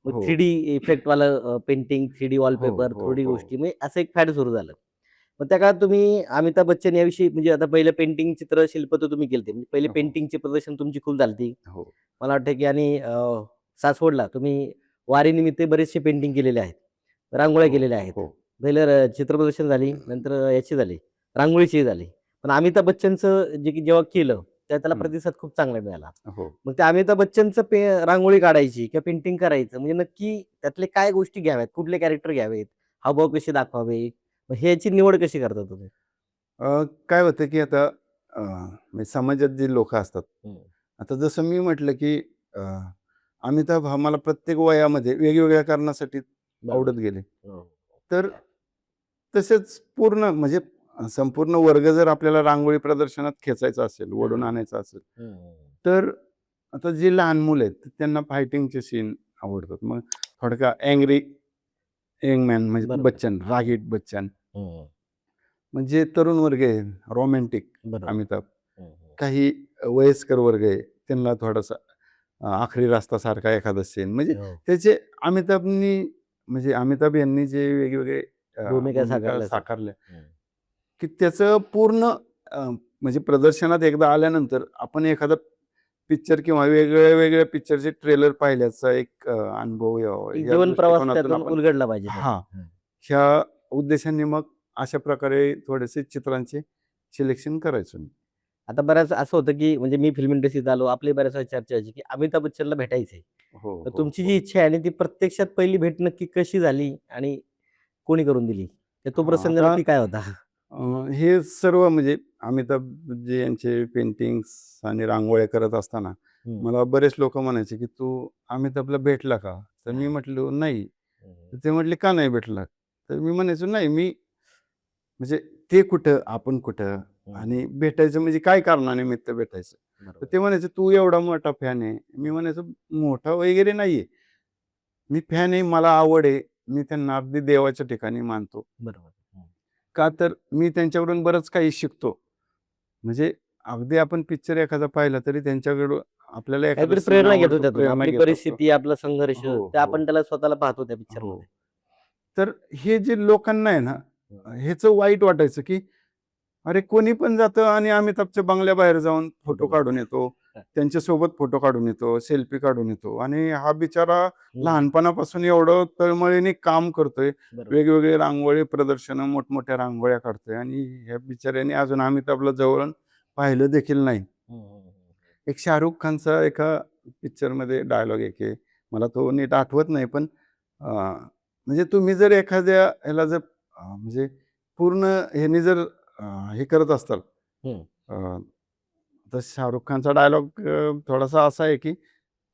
मग हो. 3D इफेक्टवालं पेंटिंग, 3D हो, वॉलपेपर, हो, 3D हो. गोष्टी म्हणजे असं एक फॅड सुरू झालं. मग त्या काळात तुम्ही अमिताभ बच्चन याविषयी म्हणजे आता पहिलं पेंटिंग, चित्र, शिल्प तर तुम्ही केलते. म्हणजे पहिले हो, पेंटिंगचे प्रदर्शन तुमची खूप झालती. हो. मला वाटतं की आणि सासवडला तुम्ही वारीनिमित्त बरेचसे पेंटिंग केलेले आहेत. रांगोळ्या हो, केलेल्या आहेत. हो. पहिलं चित्रप्रदर्शन झाली, नंतर याची झाली, रांगोळीची झाली. पण अमिताभ बच्चनचं जे की जेव्हा केलं, तेव्हा त्याला हं. प्रतिसाद खूप चांगला मिळाला. हो. मग त्या अमिताभ बच्चनचं रांगोळी काढायची किंवा पेंटिंग करायचं म्हणजे नक्की त्यातले काय गोष्टी घ्याव्यात, कुठले कॅरेक्टर घ्यावेत, हावभाव कसे दाखवावे, मग ह्याची निवड कशी करता तुम्ही? काय होतं की आता म्हणजे समाजात जी लोकं असतात. हं. आता जसं मी म्हटलं की अ, अमिताभ हा मला प्रत्येक वयामध्ये वेगवेगळ्या कारणासाठी बरोबर. आवडत गेले. हो. तर तसेच पूर्ण म्हणजे संपूर्ण वर्ग जर आपल्याला रांगोळी प्रदर्शनात खेचायचा असेल, ओढून हां. आणायचा असेल, हं, हं. तर आता जे लहान मुलं आहेत, तर त्यांना फायटिंगचे सीन आवडतात. मग थोडक्यात अँग्री यंग मॅन म्हणजे बरोबर. बच्चन, रागीट बच्चन. हं. म्हणजे तरुण वर्ग आहे, रोमॅन्टिक बरोबर. अमिताभ. हं, हं. काही वयस्कर वर्ग आहे, त्यांना थोडासा आखरी रस्ता सारखा एखादा सीन म्हणजे हो. त्याचे अमिताभ यांनी जे वेगवेगळे भूमिका भूमिका साकारल्या असतात. साकारल्या, हं. की त्याचं पूर्ण म्हणजे प्रदर्शनात एकदा आल्यानंतर आपण एखादा पिक्चर किंवा वेगळ्या-वेगळ्या पिक्चरचे ट्रेलर पाहिल्याचा एक अनुभव यावा एक या जीवन प्रवास दृष्टिकोनातून त्यातून आपण उलगडला पाहिजे हां, त्यातून. हं. ह्या उद्देशाने मग अशा प्रकारे थोडेसे चित्रांचे सिलेक्शन करायचो मी. आता बऱ्याच असं होतं, की म्हणजे मी फिल्म इंडस्ट्रीत आलो. आपली बऱ्याच वेळा चर्चा व्हायची, की अमिताभ बच्चनला भेटायचंय. हो, तर हो, तुमची जी हो. इच्छा आहे आणि ती प्रत्यक्षात पहिली भेट नक्की कशी झाली आणि कोणी करून दिली? तर तो हां, प्रसंग आता नक्की काय होता? हे सर्व म्हणजे अमिताभजी यांचे पेंटिंग्स आणि रांगोळ्या करत असताना हम्म. मला बरेच लोक म्हणायचे की तू अमिताभला भेटला का? तर मी म्हटलो नाही. तर ते म्हटले का नाही भेटला? तर मी म्हणायचो नाही मी म्हणजे ते कुठं आपण कुठं आणि भेटायचं म्हणजे काय कारणानिमित्त भेटायचं. तर बरोबर ते म्हणायचे तू एवढा मोठा फॅन आहे. मी म्हणायचो मोठा वगैरे नाहीये. मी फॅन आहे, मला आवड आहे. मी त्यांना अगदी देवाच्या ठिकाणी मानतो. बरोबर. का तर मी त्यांच्याकडून बरंच काही शिकतो. म्हणजे अगदी आपण पिक्चर एखादा पाहिला तरी त्यांच्याकडून आपल्याला एखादा काहीतरी सीन प्रेरणा घेतो आवडतो, त्यातून. प्रेरणा आपली घेत असतो. परिस्थिती, आपला संघर्ष हो, ते हो, आपण त्याला स्वतःला पाहतो त्या हो. पिक्चरमध्ये. तर हे जे लोकांना आहे ना, ह्याचं वाईट वाटायचं, की अरे कोणी पण जातं आणि अमिताभच्या बंगल्याबाहेर जाऊन फोटो फोटो काढून येतो. त्यांच्यासोबत फोटो काढून येतो, सेल्फी काढून येतो आणि हा बिचारा लहानपणापासून एवढं तळमळीने काम करतोय. बरोबर. वेगवेगळे रांगोळी प्रदर्शनं, मोठमोठ्या रांगोळ्या काढतोय आणि ह्या बिचाऱ्याने अजून अमिताभला जवळून पाहिलं देखील नाही. एक शाहरुख खानचा एका पिक्चरमध्ये डायलॉग एक आहे. मला तो नीट आठवत नाही, पण म्हणजे तुम्ही जर एखाद्या ह्याला जर म्हणजे पूर्ण ह्याने जर हे करत असताल, हम्म. अ, तर शाहरुख खानचा डायलॉग थोडासा असा आहे, की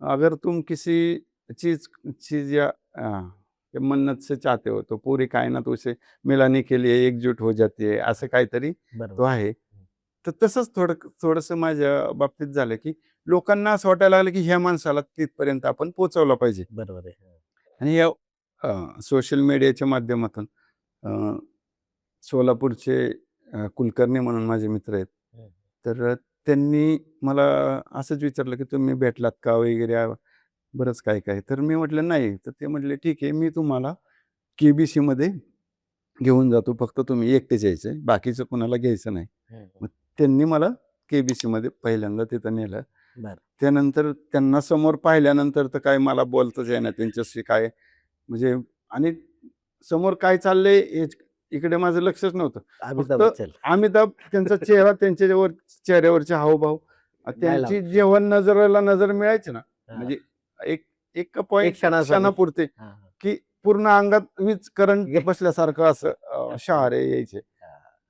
अगर तुम किसी चीज़ चीज़ या मन्नत से चाहते हो, तो पूरी कायनात उसे मिलाने के लिए एकजुट हो जाती है. असं काहीतरी तो बरोबर. आहे. तर तसंच थोडंसं माझ्या बाबतीत झालं, की लोकांना असं वाटायला लागलं, की ह्या माणसाला तिथपर्यंत आपण पोहोचवलं पाहिजे. बरोबर आहे. आणि या सोशल मीडियाच्या माध्यमातून अ, सोलापूरचे कुलकर्णी म्हणून माझे मित्र आहेत. हम्म. तर त्यांनी मला असंच विचारलं, की "तुम्ही भेटलात का?" वगैरे बरंच काय-काय. तर मी म्हटलं, "नाही." तर ते म्हटले, "ठीक आहे, मी तुम्हाला के-बी-सीमध्ये घेऊन जातो. फक्त तुम्ही एकटेच यायचं बाकीचं कुणाला घ्यायचं नाही." मग त्यांनी मला के-बी-सीमध्ये पहिल्यांदा तिथं नेलं. बरं. त्यानंतर त्यांना समोर पाहिल्यानंतर तर काय मला बोलताच येईना त्यांच्याशी काय म्हणजे आणि समोर काय चाललंय इकडे माझं लक्षच नव्हतं. अमिताभ फक्त बच्चन. अमिताभ त्यांचा चेहरा, त्यांच्यावर चेहऱ्यावरचे हावभाव, त्यांची डायलॉग. जेव्हा नजरेला नजर मिळायची ना, हां. म्हणजे एक एक एक पॉइंट क्षणासाठी. क्षणापुरते, हां, हां. की पूर्ण अंगात वीज करंट गे बसल्यासारखं असं असं. शहारे यायचे.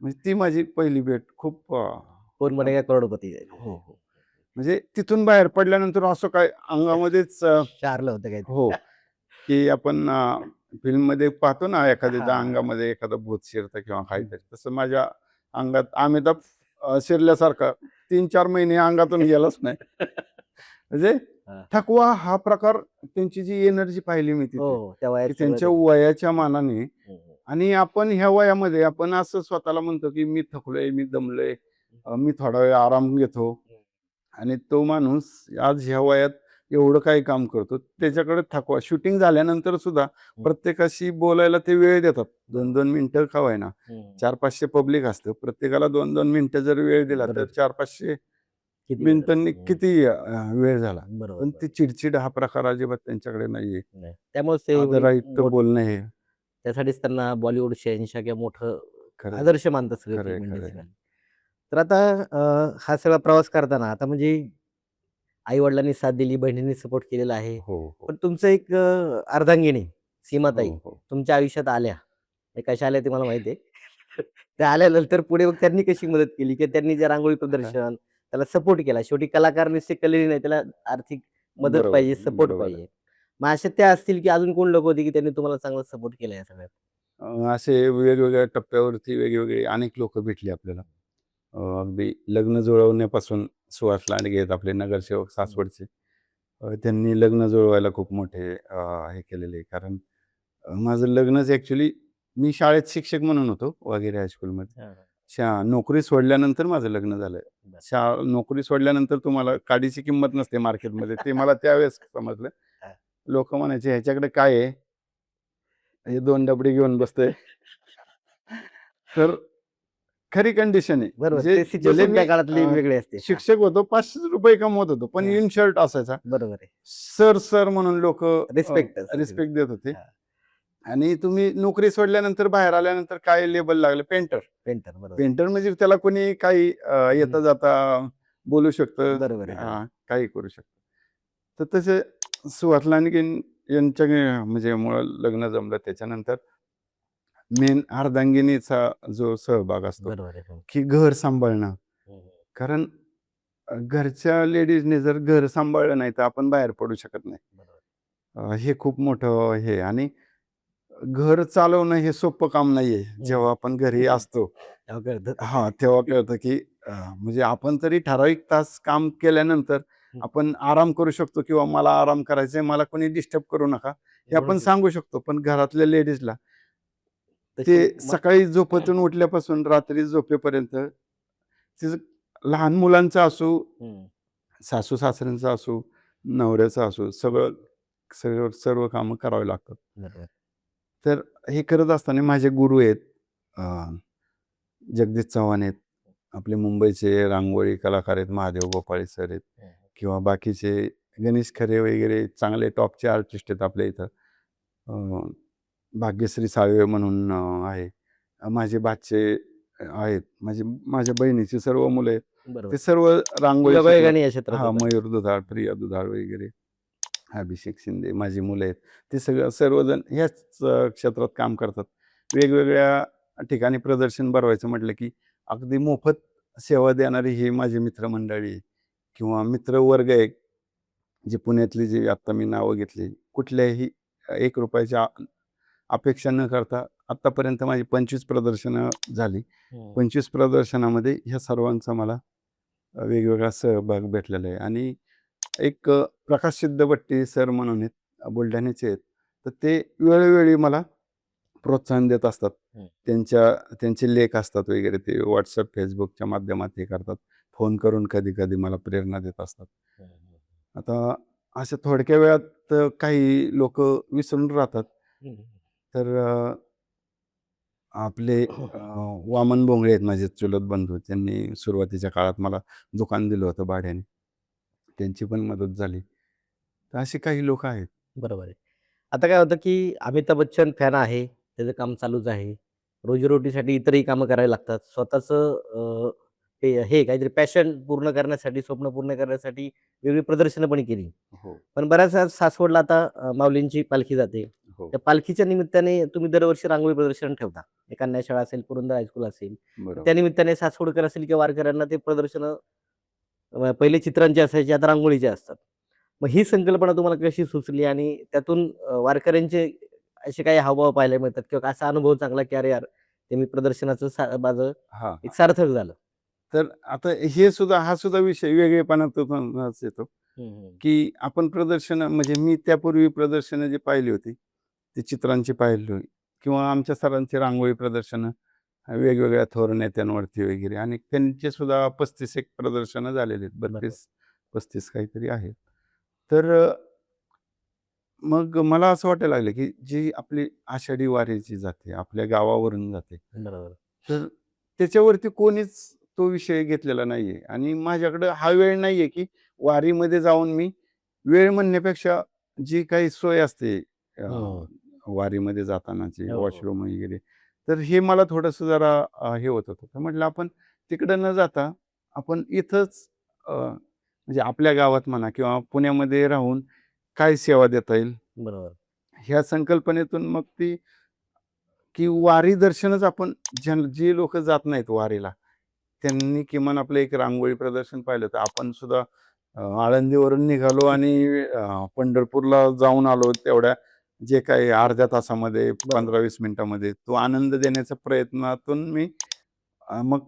म्हणजे ती माझी पहिली भेट खूप कोण अ, बनेगा करोडपती. हो, हो. म्हणजे तिथून बाहेर पडल्यानंतर असं काय अंगामध्येच शारलं होतं काहीतरी. हो, की आपण फिल्ममध्ये पाहतो ना एखाद्याच्या हां. अंगामध्ये एखादं भूत शिरतं किंवा काहीतरी. तसं माझ्या अंगात अमिताभ शिरल्यासारखा 3-4 महिने अंगातून गेलाच नाही. म्हणजे हां. थकवा हा प्रकार त्यांची जी एनर्जी पाहिली मी हो, तिथे, हो. त्या वयात की सगळं त्यांच्या ते. वयाच्या मानाने हं. आणि आपण ह्या वयामध्ये आपण असं स्वतःला म्हणतो, की मी थकलोय, मी दमलोय, मी थोडा वेळ आराम घेतो. आणि तो माणूस आज ह्या वयात एवढं काही काम करतो. त्याच्याकडे थकवा शूटिंग झाल्यानंतर सुद्धा हं. प्रत्येकाशी बोलायला ते वेळ देतात. बरोबर. 2-2 मिनिटं का होईना. हं. 400-500 पब्लिक असतं. प्रत्येकाला 2-2 मिनिटं जर वेळ दिला तर बरोबर. 400-500 किती वेळ झाला? मिनिटांनी हं. किती वेळ झाला. बरोबर, पण ती बरोबर. चिड हा प्रकार अजिबात त्यांच्याकडे नाहीये. नाही. त्यामुळेच ते एवढी आदरायुक्त बोलणं हे त्यासाठीच त्यांना बॉलिवूड शहेनशाह किंवा मोठं खरंय, आदर्श मानतात सगळे खरंय, फिल्म खरंय. इंडस्ट्रीला. तर आता हा सगळा प्रवास करताना आता म्हणजे आई-वडिलांनी साथ दिली, बहिणींनी सपोर्ट केलेला आहे. हो, हो. पण तुमचं एक अर्धांगिनी सीमाताई हो, हो. तुमच्या आयुष्यात आल्या. ते कशा आल्या ते मला माहिती आहे. त्या आल्यानंतर पुढे मग त्यांनी कशी मदत केली? की त्यांनी जे रांगोळी प्रदर्शन त्याला सपोर्ट केला. शेवटी कलाकार नुसते कलेने नाही, त्याला आर्थिक मदत बरोबर, पाहिजे, सपोर्ट बरोबर आहे. पाहिजे. मग अशा त्या असतील की अजून कोण लोक होती की त्यांनी तुम्हाला चांगला सपोर्ट केला या सगळ्यात? असे वेगवेगळ्या टप्प्यावरती वेगवेगळे अनेक लोकं भेटली आपल्याला. अगदी लग्न जुळवण्यापासून सुहास लांडगे आहेत आपले नगरसेवक हं. सासवडचे. त्यांनी लग्न जुळवायला खूप मोठे हे केलेले आहे. कारण माझं लग्नच ॲक्चुअली मी शाळेत शिक्षक म्हणून होतो वाघेरे हायस्कूलमध्ये. हां, हां. नोकरी सोडल्यानंतर माझं लग्न झालं. बरं. नोकरी सोडल्यानंतर तुम्हाला काडीची किंमत नसते मार्केटमध्ये. ते मला त्यावेळेस समजलं. हां. लोकं म्हणायचे, "ह्याच्याकडे काय आहे? हे 2 डबडे घेऊन बसतंय." तर खरी कंडिशन आहे. बरोबर. म्हणजे ते भले सिच्युएशन मी त्या काळातली वेगळी असते. हां. शिक्षक होतो, ₹500 कमवत होतो, पण हां. इन शर्ट असायचा. बरोबर आहे. सर म्हणून लोकं रिस्पेक्ट असायची. रिस्पेक्ट देत होते. हां. आणि तुम्ही नोकरी सोडल्यानंतर बाहेर आल्यानंतर काय लेबल लागलं? पेंटर. पेंटर बरोबर. पेंटर म्हणजे त्याला कोणी काही हं. येता-जाता बोलू शकतं, बरोबर आहे. हां. काही करू शकतं. तर तसे सुहास लांडगे यांच्या म्हणजे मुळं लग्न जमलं. त्याच्यानंतर मेन अर्धांगिनीचा जो सहभाग असतो, बरोबर आहे. हो. की घर सांभाळणं. हं, कारण घरच्या लेडीजने जर घर सांभाळलं नाही तर आपण बाहेर पडू शकत नाही. बरोबर. हे खूप मोठं हे आहे. आणि घर चालवणं हे सोपं काम नाहीये. जेव्हा आपण घरी असतो तेव्हा कळतं. हां, तेव्हा कळतं की म्हणजे आपण तरी ठराविक तास काम केल्यानंतर हं. आपण आराम करू शकतो किंवा मला आराम करायचा आहे, मला कोणी डिस्टर्ब करू नका, हे म्हणू आपण शकतो. सांगू शकतो. पण घरातल्या लेडीजला ते तशी सकाळी झोपेतून उठल्यापासून रात्री झोपेपर्यंत तिचं लहान मुलांचं असो, हं. सासू-सासऱ्यांचं असो, नवऱ्याचं असो, सगळं सर्व सर्व कामं करावी लागतात. बरोबर. तर हे करत असताना माझे गुरु आहेत. अ, जगदीश चव्हाण आहेत. आपले मुंबईचे रांगोळी कलाकार आहेत, महादेव गोपाळे सर आहेत हं, किंवा बाकीचे गणेश खरे वगैरे चांगले टॉपचे आर्टिस्ट आहेत आपल्या इथं. अ, भाग्यश्री साळवे म्हणून आहे. माझे भाचे आहेत. माझ्या बहिणीची सर्व मुलं आहेत. बरोबर. ते सर्व रांगोळी क्षेत्रात योगायोगाने या क्षेत्रात हां, होता. मयूर दुधाळ, प्रिया दुधाळ वगैरे, अभिषेक शिंदे माझी मुलं आहेत. ते सर्वजण ह्याच क्षेत्रात काम करतात. वेगवेगळ्या ठिकाणी प्रदर्शन भरवायचं म्हटलं, की अगदी मोफत सेवा देणारी ही माझी मित्रमंडळी आहे किंवा मित्रवर्ग आहे. जी पुण्यातली जी आत्ता मी नावं घेतली, कुठल्याही ₹1 अपेक्षा न करता आत्तापर्यंत माझी 25 प्रदर्शनं झाली. हं. 25 प्रदर्शनामध्ये ह्या सर्वांचा मला वेगवेगळा सहभाग भेटलेला आहे. आणि एक प्रकाश सिद्धभट्टी सर म्हणून आहेत, बुलढाण्याचे आहेत. तर ते वेळोवेळी मला प्रोत्साहन देत असतात. हं. त्यांचे लेख असतात वगैरे, ते WhatsApp, Facebookच्या माध्यमात हे करतात. फोन करून कधी-कधी मला प्रेरणा देत असतात. हं, हं. आता अशा थोडक्या वेळात काही लोकं विसरून राहतात. हं, तर आपले वामन भोंगळे आहेत माझे चुलत बंधू. त्यांनी सुरुवातीच्या काळात मला दुकान दिलं होतं भाड्याने. त्यांची पण मदत झाली. तर अशी काही लोकं आहेत. बरोबर आहे. आता काय होतं, की अमिताभ बच्चन फॅन आहे. त्याचं काम चालूच आहे. रोजीरोटीसाठी इतरही कामं करावी लागतात. स्वतःचं ते हे काहीतरी पॅशन पूर्ण करण्यासाठी, स्वप्न पूर्ण करण्यासाठी वेगळी प्रदर्शनं पण केली. हो, पण बऱ्याच वेळा सासवडला आता माऊलींची पालखी जाते. हो. त्या पालखीच्या निमित्ताने तुम्ही दरवर्षी रांगोळी प्रदर्शन ठेवता. एक कन्या शाळा असेल, पुरंदर हायस्कूल असेल. तर बरोबर. त्या निमित्ताने सासवडकर असेल किंवा वारकऱ्यांना ते प्रदर्शनं पहिले चित्रांची असायची, आता रांगोळीचे असतात. मग ही संकल्पना तुम्हाला कशी सुचली आणि त्यातून वारकऱ्यांचे असे काही हावभाव पाहायला मिळतात किंवा असा अनुभव चांगला, की "अरे यार, ते मी प्रदर्शनाचं माझं हां. एक सार्थक झालं." तर आता हा सुद्धा विषय वेगळेपणातूनच येतो, हं, हं. की आपण प्रदर्शनं म्हणजे मी त्यापूर्वी प्रदर्शनं जी पाहिली होती, ती चित्रांची पाहिली किंवा आमच्या सरांची रांगोळी प्रदर्शनं वेगवेगळ्या थोर नेत्यांवरती वगैरे, आणि त्यांचे सुद्धा 35 एक प्रदर्शनं झालेली आहेत. बरोबर, 32-35 काहीतरी आहेत. तर मग मला असं वाटायला लागलं, की जी आपली आषाढी वारी जी जाते, आपल्या गावावरून जाते, बरोबर. तर त्याच्यावरती कोणीच तो विषय घेतलेला नाहीये. आणि माझ्याकडं हा वेळ नाहीये, की वारीमध्ये जाऊन मी वेळ म्हणण्यापेक्षा जी काही सोय असते हं. वारीमध्ये जातानाची हो, हो. वॉशरूम वगैरे, तर हे मला थोडंसं जरा हे होत होतं. तर म्हटलं आपण तिकडं न जाता आपण इथंच म्हणजे आपल्या गावात म्हणा किंवा पुण्यामध्ये राहून काय सेवा देता येईल? बरोबर. ह्या संकल्पनेतून मग ती की वारी दर्शनच आपण जी लोकं जात नाहीत वारीला, त्यांनी किमान आपलं एक रांगोळी प्रदर्शन पाहिलं, तर आपण सुद्धा आळंदीवरून निघालो आणि पंढरपूरला जाऊन आलो तेवढ्या जे काही अर्ध्या तासामध्ये, बरोबर. 15-20 मिनिटामध्ये तो आनंद देण्याच्या प्रयत्नातून मी मग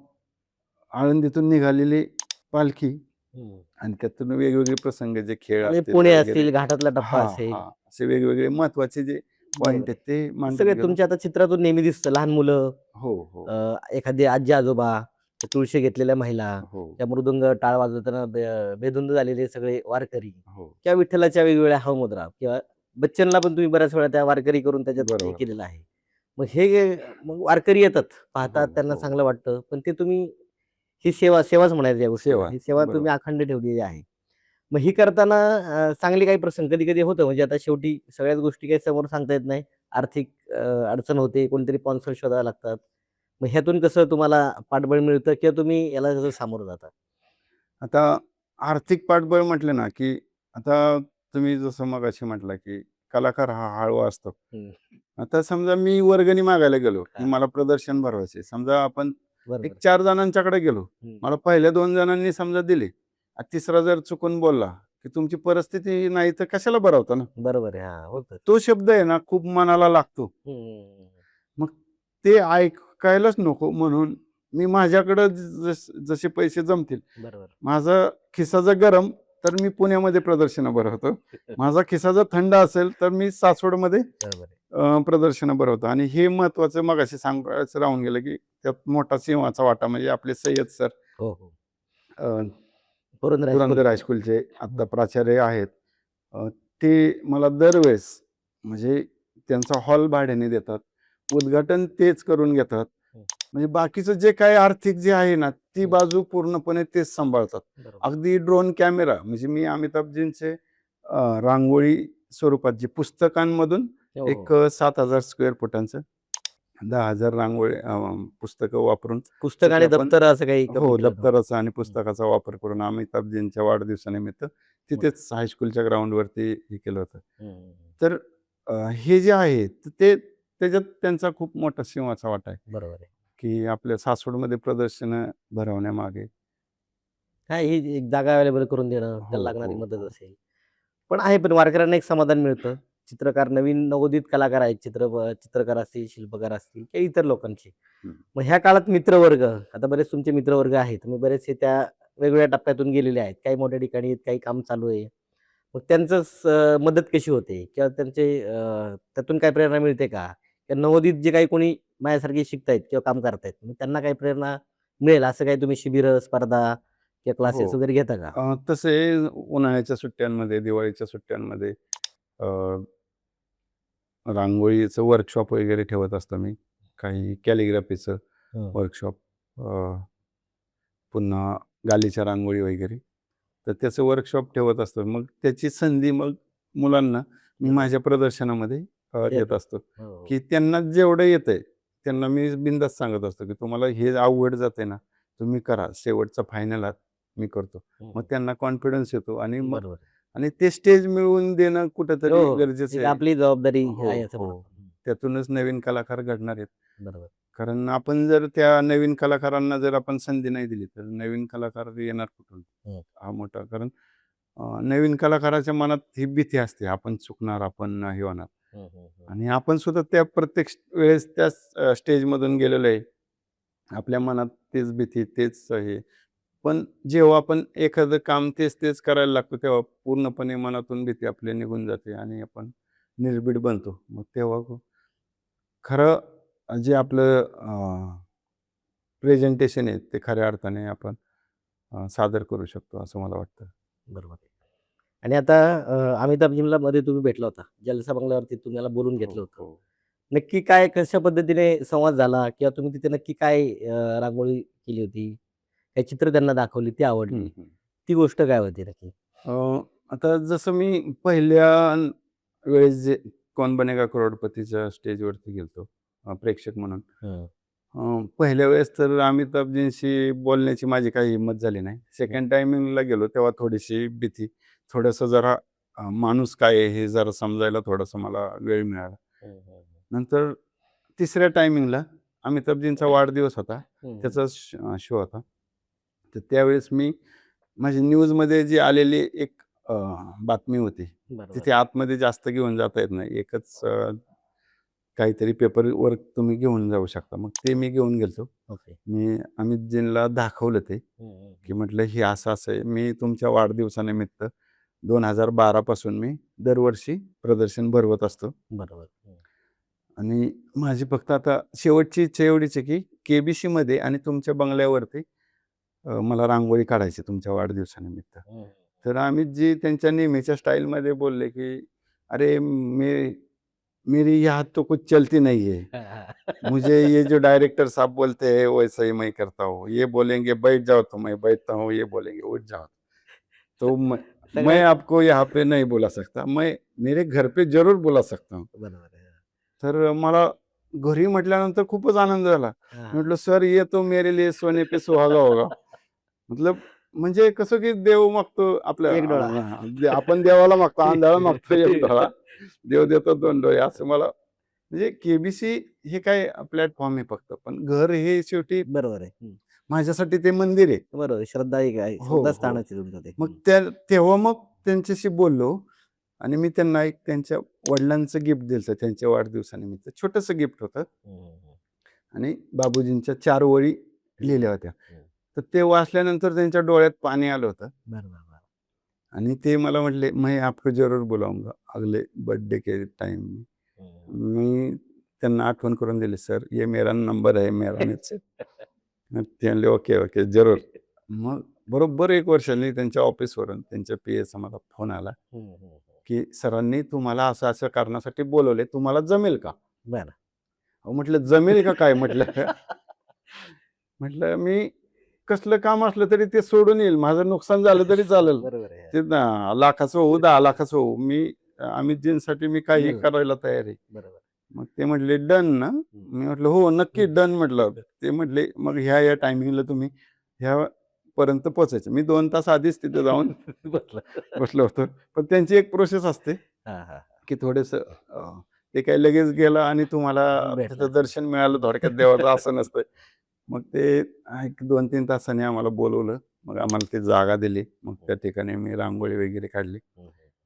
आळंदीतून निघालेली पालखी हं. आणि त्यातून वेगवेगळे प्रसंग, जे खेळ म्हणजे असतील पुणे वगैरे, असतील, घाटातला टप्पा हां, असेल. हां. असे वेगवेगळे महत्त्वाचे जे बरोबर पॉइंट आहे. आहेत ते हे मांडत सगळे गेलो. तुमच्या आता चित्रातून नेहमी दिसतं. लहान मुलं, हो, हो, एखादी आजी-आजोबा, त्या तुळशी घेतलेल्या महिला, हो, त्या मृदुंग, टाळ वाजवताना बेधुंद झालेले सगळे वारकरी हो. किंवा विठ्ठलाच्या वेगवेगळ्या हावमुद्रा किंवा बच्चनला पण तुम्ही बऱ्याच वेळा त्या वारकरी करून त्याच्यात हे बरोबर. केलेलं आहे. मग मग वारकरी येतात, हो, पाहतात, त्यांना हो. चांगलं वाटतं. पण ते तुम्ही ही सेवाच म्हणायची या गोष्टीला. सेवा. ही सेवा तुम्ही बरोबर. अखंड ठेवलेली आहे. मग ही करताना चांगले काही प्रसंग कधी-कधी होतं म्हणजे आता शेवटी सगळ्याच गोष्टी काही समोर सांगता येत नाही. आर्थिक अडचण होते, कोणतरी स्पॉन्सर शोधावे लागतात. मग ह्यातून कसं तुम्हाला पाठबळ मिळतं किंवा तुम्ही याला कसं सामोरं जाता? आता आर्थिक पाठबळ म्हटलं ना, की आता तुम्ही जसं मगाशी म्हटला, की कलाकार हा हळवा असतो. हम्म. आता समजा मी वर्गणी मागायला गेलो की हा. मला प्रदर्शन भरवायचे, समजा आपण बरोबर. एक 4 जणांच्याकडे गेलो, हम्म. मला पहिल्या 2 जणांनी समजा दिले, तिसरा जर चुकून बोलला की तुमची परिस्थिती नाही तर कशाला भरवता ना. बरोबर आहे. हा, मग होतं. तो शब्द आहे ना खूप मनाला लागतो. हम्म. मग ते ऐकायलाच नको म्हणून मी माझ्याकडं जसे पैसे जमतील, बरोबर. माझा खिसा जर गरम तर मी पुण्यामध्ये प्रदर्शनं भरवतो. माझा खिसा जर थंड असेल तर मी सासवडमध्ये बरोबर आहे. प्रदर्शनं भरवतो. आणि हे महत्वाचं मगाशी सांगायचं राहून गेलं की त्यात मोठा सिंहाचा वाटा म्हणजे आपले सय्यद सर, हो हो. अ, पुरंदर पुरंदर हायस्कूल. हायस्कूलचे आता प्राचार्य आहेत. अ, ते मला दरवेळेस म्हणजे त्यांचा हॉल भाड्याने देतात. उद्घाटन तेच करून घेतात. हं. म्हणजे बाकीचं जे काही आर्थिक जे आहे ना, ती हं. बाजू पूर्णपणे तेच सांभाळतात. बरोबर. अगदी ड्रोन कॅमेरा म्हणजे मी अमिताभजींचे रांगोळी स्वरूपात जे पुस्तकांमधून हो एक हो. 7,000 स्क्वेअर फुटांचं 10,000 रांगोळी पुस्तकं वापरून पुस्तक तिथे आणि आपण दप्तर असं काही हो, केलं होतं. दप्तराचा आणि हं. पुस्तकाचा वापर करून अमिताभजींच्या वाढदिवसानिमित्त मोठं. तिथेच हायस्कूलच्या ग्राउंडवरती हे केलं होतं. हं. तर हे जे आहे ते त्याच्यात त्यांचा खूप मोठा सिंहाचा वाटा आहे, बरोबर आहे. की आपल्या सासवडमध्ये प्रदर्शनं भरवण्यामागे. काय ही एक जागा अवेलेबल करून देणं, हो, त्याला लागणारी हो, मदत हो. असेल. पण आहे, पण वारकऱ्यांना एक समाधान मिळतं. चित्रकार, नवीन नवोदित कलाकार आहेत, चित्रकार असतील, शिल्पकार असतील किंवा इतर लोकांचे. हं. मग ह्या काळात मित्रवर्ग, आता बरेच तुमचे मित्रवर्ग आहेत. मग बरेचसे त्या वेगवेगळ्या टप्प्यातून गेलेले आहेत. काही मोठ्या ठिकाणी आहेत, काही काम चालू आहे. मग त्यांचं मदत कशी होते? किंवा त्यांचे त्यातून काही प्रेरणा मिळते का? किंवा नवोदित जे काही कोणी माझ्यासारखे शिकतायत किंवा काम करतायत, मग त्यांना काही प्रेरणा मिळेल असं काही तुम्ही शिबिरं, स्पर्धा किंवा हो. क्लासेस वगैरे घेता का? तसे उन्हाळ्याच्या सुट्ट्यांमध्ये, दिवाळीच्या सुट्ट्यांमध्ये अ, रांगोळीचं वर्कशॉप वगैरे ठेवत असतो मी. काही कॅलिग्राफीचं हं. वर्कशॉप, पुन्हा गालिचा रांगोळी वगैरे. तर त्याचं वर्कशॉप ठेवत असतो. मग त्याची संधी मग मुलांना मी बरोबर. माझ्या प्रदर्शनामध्ये देत देता. असतो, हो, हो. की त्यांना जेवढं येतंय, त्यांना मी बिनधास्त सांगत असतो, की तुम्हाला हे अवघड जातंय ना, तुम्ही करा. शेवटचा फायनल आहात, मी करतो. हं, मग हं. त्यांना कॉन्फिडन्स येतो आणि मग बरोबर. ते स्टेज मिळवून देणं हो, कुठेतरी हो. गरजेचं एक आहे. आपली जबाबदारी हो, आहे असं हो. म्हणतो. हं. त्यातूनच नवीन कलाकार घडणार आहेत. बरोबर. कारण आपण जर त्या नवीन कलाकारांना जर आपण संधी नाही दिली, तर नवीन कलाकार येणार कुठून? हं. हा मोठा कारण नवीन कलाकाराच्या मनात ही भीती असते, आपण चुकणार, आपण हे होणार. हं, हं, हं. आणि आपण सुद्धा त्या प्रत्येक वेळेस त्याच स्टेजमधून गेलेलो आहे. आपल्या मनात तेच भीती, तेच हे. पण जेव्हा आपण एखादं काम तेच करायला लागतो, तेव्हा पूर्णपणे मनातून भीती आपली निघून जाते आणि आपण निर्भीड बनतो. मग तेव्हा खरं जे आपलं प्रेझेंटेशन आहे, ते खऱ्या अर्थाने आपण सादर करू शकतो, असं मला वाटतं. बरोबर आहे. आणि आता अमिताभजींना मध्ये तुम्ही भेटला होता. जलसा बंगल्यावरती तुम्हाला बोलवून हो, घेतलं होतं. हो. नक्की काय, कशा पद्धतीने संवाद झाला किंवा तुम्ही तिथे नक्की काय रांगोळी केली होती? काही चित्र त्यांना दाखवली, ती हं, आवडली. हं. ती गोष्ट काय होती नक्की? अ, आता जसं मी पहिल्या वेळेस जे कौन बनेगा करोडपतीच्या स्टेजवरती गेलो प्रेक्षक म्हणून. हं, पहिल्या वेळेस तर अमिताभजींशी बोलण्याची माझी काही हिंमत झाली नाही. हं, सेकंड टायमिंगला गेलो तेव्हा थोडीशी भीती, थोडंसं जरा माणूस काय आहे हे जरा समजायला थोडासा मला वेळ मिळाला. हं, हं, नंतर तिसऱ्या टायमिंगला अमिताभजींचा वाढदिवस होता. हं, हं. त्याचा शो होता. तर त्यावेळेस मी माझी न्यूजमध्ये जी आलेली एक अ, बातमी होती. बरोबर. तिथे आतमध्ये जास्त घेऊन जाता येत नाही. एकच काहीतरी पेपर वर्क तुम्ही घेऊन जाऊ शकता. मग ते मी घेऊन गेलो. ओके. मी अमितजींना दाखवलं ते, हं, हं, की हं. म्हटलं हे असं-असं आहे. मी तुमच्या वाढदिवसानिमित्त 2012 पासून मी दरवर्षी प्रदर्शन भरवत असतो. बरोबर. हं. आणि माझी फक्त आता शेवटची इच्छा एवढीच आहे, की के-बी-सीमध्ये आणि तुमच्या बंगल्यावरती मला रांगोळी काढायची तुमच्या वाढदिवसानिमित्त. हं. तर अमितजी त्यांच्या नेहमीच्या स्टाईलमध्ये बोलले, की "अरे मेरी यहाँ तो कुछ चलती नहीं है. हां, हां. मुझे ये जो डायरेक्टर साहब बोलते हैं वैसा ही मैं करता हूँ. ये बोलेंगे बैठ जाओ तो मैं बैठता हूँ, ये बोलेंगे उठ जाओ. तो मैं सगळ्यात आपको यहाँ पे नहीं बुला सकता. मैं मेरे घर पे ज़रूर बुला सकता हूँ." बरोबर आहे. तर मला घरी म्हटल्यानंतर खूपच आनंद झाला. हां. मी म्हटलं, "सर ये तो मेरे लिए सोने पे सुहागा होगा." मतलब म्हणजे कसं की देव मागतो आपल्या एक डोळा. आपण देवाला मागतो, आंधळा मागतो एक डोळा, देव देतो 2 डोळे, असं मला म्हणजे केबीसी हे काय प्लॅटफॉर्म आहे फक्त, पण घर हे शेवटी बरोबर आहे. माझ्यासाठी ते मंदिर आहे. बरोबर आहे. श्रद्धा एक आहे. हो, हो. श्रद्धास्थानच आहे तुमचं ते. मग तेव्हा मग त्यांच्याशी बोललो आणि मी त्यांना एक त्यांच्या वडिलांचं गिफ्ट दिलं त्यांच्या वाढदिवसानिमित्त. छोटंसं गिफ्ट होतं आणि बाबूजींच्या 4 ओळी लिहिल्या होत्या. तर ते वाचल्यानंतर त्यांच्या डोळ्यात पाणी आलं होतं बरोबर. आणि ते मला म्हटले, "मैं आपको जरूर बुलाऊंगा अगले बर्थडे के टाइम." मी त्यांना आठवण करून दिली, "सर ये मेरा नंबर है, मेरा मैसेज." मग ते म्हणले, "ओके, ओके, जरूर." मग बरोबर 1 वर्षांनी त्यांच्या ऑफिसवरून त्यांच्या पी-एचा मला फोन आला, की "सरांनी तुम्हाला असं-असं कारणासाठी बोलवले, तुम्हाला जमेल का?" बरं. अहो म्हटलं, "जमेल का काय?" म्हटलं. म्हटलं, "मी कसलं काम असलं तरी ते सोडून येईल. माझं नुकसान झालं तरी चालेल. बरोबर आहे. ते लाखाचं होऊ, 10 लाखाचं होऊ. मी अमितजींसाठी मी काही हं. करायला तयार आहे." बरोबर. मग ते म्हटले, "डन ना?" मी म्हटलं, "हो, नक्की डन." म्हटलं. ते म्हटले, "मग ह्या टायमिंगला तुम्ही ह्यापर्यंत पोहोचायचं." मी 2 तास आधीच तिथे जाऊन बसलं. बसलो होतो. पण त्यांची एक प्रोसेस असते, हां, हां. की थोडंसं ते काही लगेच गेलं आणि तुम्हाला भेटला. तिथं दर्शन मिळालं थोडक्यात देवाचं असं नसतं. मग ते एक 2-3 तासांनी आम्हाला बोलवलं. मग आम्हाला ती जागा दिली. मग त्या ठिकाणी मी रांगोळी वगैरे काढली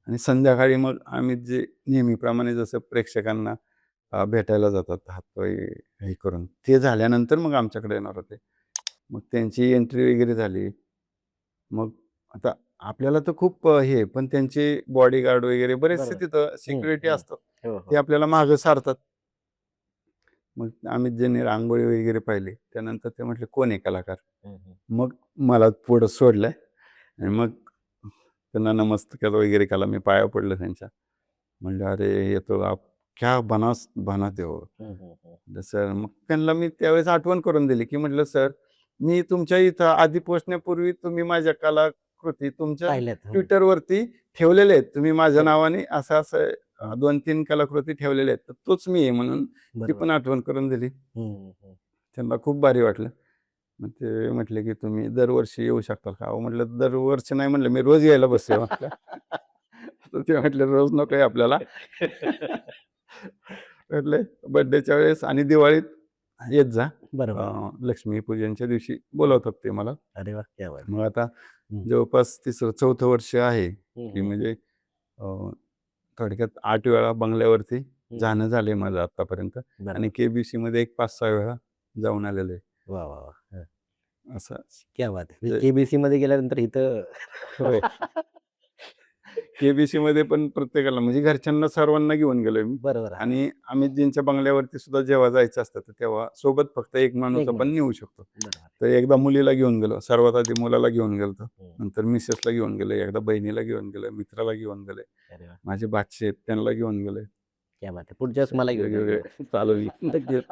आणि संध्याकाळी मग आम्ही जे नेहमीप्रमाणे जसं प्रेक्षकांना भेटायला जातात हातपाय हे करून, ते झाल्यानंतर मग आमच्याकडे येणार होते. मग त्यांची एंट्री वगैरे झाली. मग आता आपल्याला तर खूप हे आहे, पण त्यांचे बॉडीगार्ड वगैरे बरेचसे बरोबर. तिथं हं, सिक्युरिटी हं. असतात. हो, ते हो. आपल्याला मागं सारतात. मग आम्ही ज्यांनी रांगोळी वगैरे पाहिली, त्यानंतर ते म्हटले, "कोण आहे कलाकार?" मग मला पुढं सोडलं आणि मग त्यांना नमस्कार वगैरे केला. मी पाया पडलो त्यांच्या. म्हणलं, "अरे, ये तो आप क्या बनाते हो?" म्हटलं, "सर." मग त्यांना मी त्यावेळेस आठवण करून दिली, की म्हटलं, "सर, मी तुमच्या इथं आधी पोहोचण्यापूर्वी तुम्ही माझ्या कलाकृती तुमच्या पाहिल्यात. Twitterवरती ठेवलेल्या आहेत. तुम्ही माझ्या बरोबर. नावाने असं-असं 2-3 कलाकृती ठेवलेल्या आहेत. तर तोच मी आहे." म्हणून ती बरोबर. पण आठवण करून दिली. त्यांना खूप भारी वाटलं. मग ते म्हटले, की "तुम्ही दरवर्षी येऊ शकता का?" अहो म्हटलं, "दरवर्षी नाही," म्हटलं, "मी रोज यायला बसू म्हटलं. तर ते म्हटले, "रोज नको आहे आपल्याला." म्हटले, "बर्थडेच्या वेळेस आणि दिवाळीत येत जा." बरोबर. लक्ष्मीपूजनच्या दिवशी बोलवतात ते मला. अरे वाह! क्या बात मग आता हं. जवळपास 3रं-4थं वर्ष आहे, हं, की हं. म्हणजे अ, थोडक्यात 8 वेळा बंगल्यावरती हं. जाणं झालंय माझं आत्तापर्यंत आणि बरोबर. केबीसीमध्ये एक 5-6 वेळा जाऊन आलेलो आहे. वाह, वाह, वाह! हं. असं क्या बात है! म्हणजे ते केबीसीमध्ये गेल्यानंतर इथं हो. केबीसीमध्ये पण प्रत्येकाला म्हणजे घरच्यांना सर्वांना घेऊन गेलोय मी बरोबर. हां. आणि अमितजींच्या बंगल्यावरती सुद्धा जेव्हा जायचं असतं, तर तेव्हा सोबत फक्त एक माणूस एक आपण माणूस. नेऊ शकतो. बरोबर. तर एकदा मुलीला घेऊन गेलो. सर्वात आधी मुलाला घेऊन गेलो. हं. नंतर मिसेसला घेऊन गेलो. एकदा बहिणीला घेऊन गेलो. मित्राला घेऊन गेलोय. अरे वाह! माझे भाचे आहेत त्यांना घेऊन गेलोय. क्या बात है! पुढच्या वेळेस असे मला घेऊन या वेगवेगळे एकदा. चालू आहे. नक्कीच.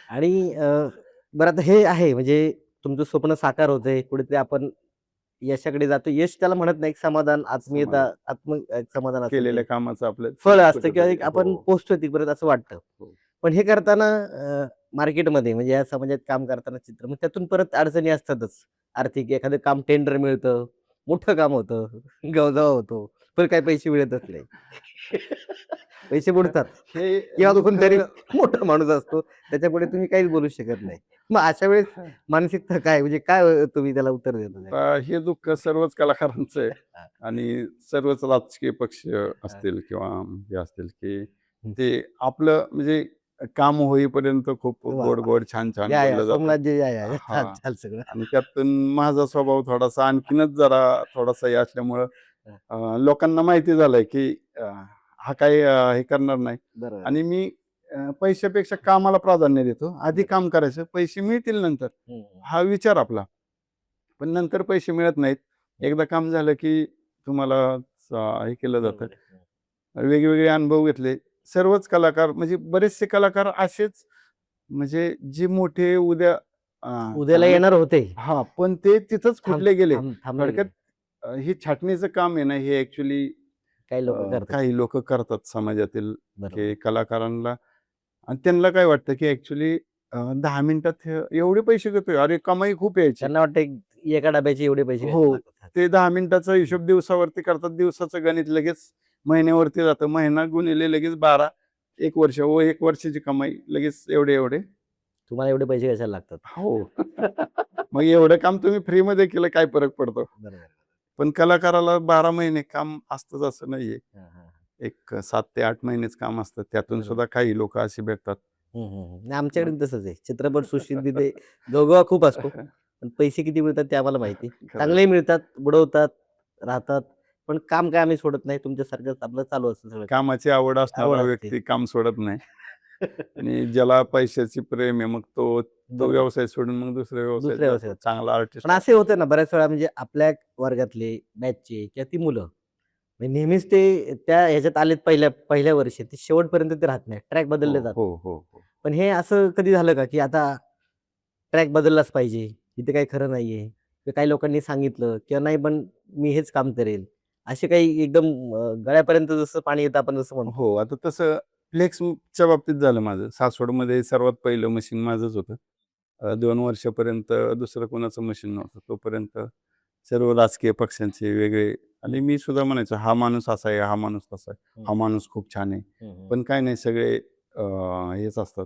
आणि बरं आता हे आहे म्हणजे तुमचं स्वप्न साकार होतंय. कुठेतरी आपण यशाकडे जातो. यश त्याला म्हणत नाही, एक समाधान, समाधान. आत्मीयता, एक समाधान असतं ते. केलेल्या कामाचं आपलं फळ असतं किंवा कुठेतरी एक आपण हो, पोहोचतोय तिथपर्यंत असं वाटतं. हो. पण हे करताना मार्केटमध्ये म्हणजे या समाजात काम करताना चित्र मग त्यातून परत अडचणी असतातच. आर्थिक एखादं काम टेंडर मिळतं, मोठं काम होतं, गवजावा होतो, पण काही पैसे मिळतच नाही. पैसे बुडतात हे किंवा तो दुःख कोणतरी मोठा माणूस असतो, त्याच्यापुढे तुम्ही काहीच बोलू शकत नाही. मग अशा वेळेस मानसिकता काय म्हणजे काय तुम्ही त्याला उत्तर देता त्या? हे दुःख सर्वच कलाकारांचं आहे हां, आणि सर्वच राजकीय पक्ष हां. असतील किंवा हे असतील, की हं. ते आपलं म्हणजे काम होईपर्यंत खूप वाह! वाह! गोड-गोड, छान-छान या. बोललं जातं. सोमनाथजी या. छान, हां. छान सगळं. आणि त्यातून माझा स्वभाव थोडासा आणखीनच जरा थोडासा हे असल्यामुळं लोकांना माहिती झालंय, की हा काही हे करणार नाही बरोबर आहे. आणि मी पैशापेक्षा कामाला प्राधान्य देतो. आधी बरोबर. काम करायचं, पैसे मिळतील नंतर. हं, हं. हा विचार आपला. पण नंतर पैसे मिळत नाहीत. एकदा काम झालं, की तुम्हाला हे केलं जातं. बरोबर आहे. वेगवेगळे अनुभव घेतले. सर्वच कलाकार म्हणजे बरेचसे कलाकार असेच म्हणजे जे मोठे उद्या उद्याला येणार होते. हां, पण ते तिथंच खुटले गेले. थांबले थोडक्यात गेले. हे छाटणीचं काम आहे ना, हे ॲक्चुअली काही लोकं करतात. काही लोकं करतात समाजातील, बरोबर की आहे. कलाकारांना आणि त्यांना काय वाटतं, की ॲक्चुअली 10 मिनिटात एवढे पैसे घेतोय, अरे कमाई खूप यायची. त्यांना वाटतं एक एका डब्याचे एवढे पैसे हो. लागतात. ते 10 मिनिटाचा हिशोब दिवसावरती करतात. दिवसाचं गणित लगेच महिन्यावरती जातं. महिना गुणिले लगेच 12, 1 वर्ष व 1 वर्षाची कमाई लगेच एवढे-एवढे. तुम्हाला एवढे पैसे कशाला लागतात? हो. मग एवढं काम तुम्ही फ्रीमध्ये केलं काय फरक पडतो? बरोबर. पण कलाकाराला 12 महिने काम असतंच असं नाहीये. हां, हां. एक 7 ते 8 महिनेच काम असतं. त्यातून बरोबर. सुद्धा काही लोकं अशी भेटतात. हं, हं, हं. नाही आमच्याकडे तसंच आहे. चित्रपट सृष्टीमध्ये गवगवा खूप असतो. पण पैसे किती मिळतात ते आम्हाला माहिती आहे. खरं. चांगलेही मिळतात, बुडवतात, राहतात. पण काम काय आम्ही सोडत नाही. तुमच्यासारखंच आपलं चालू असतं सगळं. कामाची आवड आवड असणारा असते. व्यक्ती काम सोडत नाही. आणि ज्याला पैशाची प्रेम आहे, मग तो तो बरोबर. व्यवसाय सोडून मग दुसऱ्या व्यवसायात दुसऱ्या जातो. व्यवसायात. चांगला पण आर्टिस्ट. असे होतं ना बऱ्याच वेळा म्हणजे आपल्या वर्गातले, बॅचचे किंवा ती मुलं म्हणजे नेहमीच ते त्या ह्याच्यात आलेत पहिल्या पहिल्या वर्षी. ते शेवटपर्यंत ते राहत नाही. ट्रॅक हो, बदलले जातात. हो, हो, हो. पण हे असं कधी झालं का, की आता ट्रॅक बदललाच पाहिजे, इथे काही खरं नाहीये. किंवा काही लोकांनी सांगितलं किंवा नाही पण मी हेच काम करेल. असे काही एकदम गळ्यापर्यंत जसं पाणी येतं आपण जसं म्हणतो. हो, आता तसं फ्लेक्सच्या बाबतीत झालं माझं. सासवडमध्ये सर्वात पहिलं मशीन माझंच होतं. 2 वर्षापर्यंत दुसरं कोणाचं मशीन नव्हतं. तोपर्यंत सर्व राजकीय पक्षांचे वेगळे आणि मी सुद्धा म्हणायचो, "हा माणूस असा आहे, हा माणूस तसा आहे, हं, हा माणूस खूप छान आहे." हं, हं. पण काय नाही सगळे हेच असतात.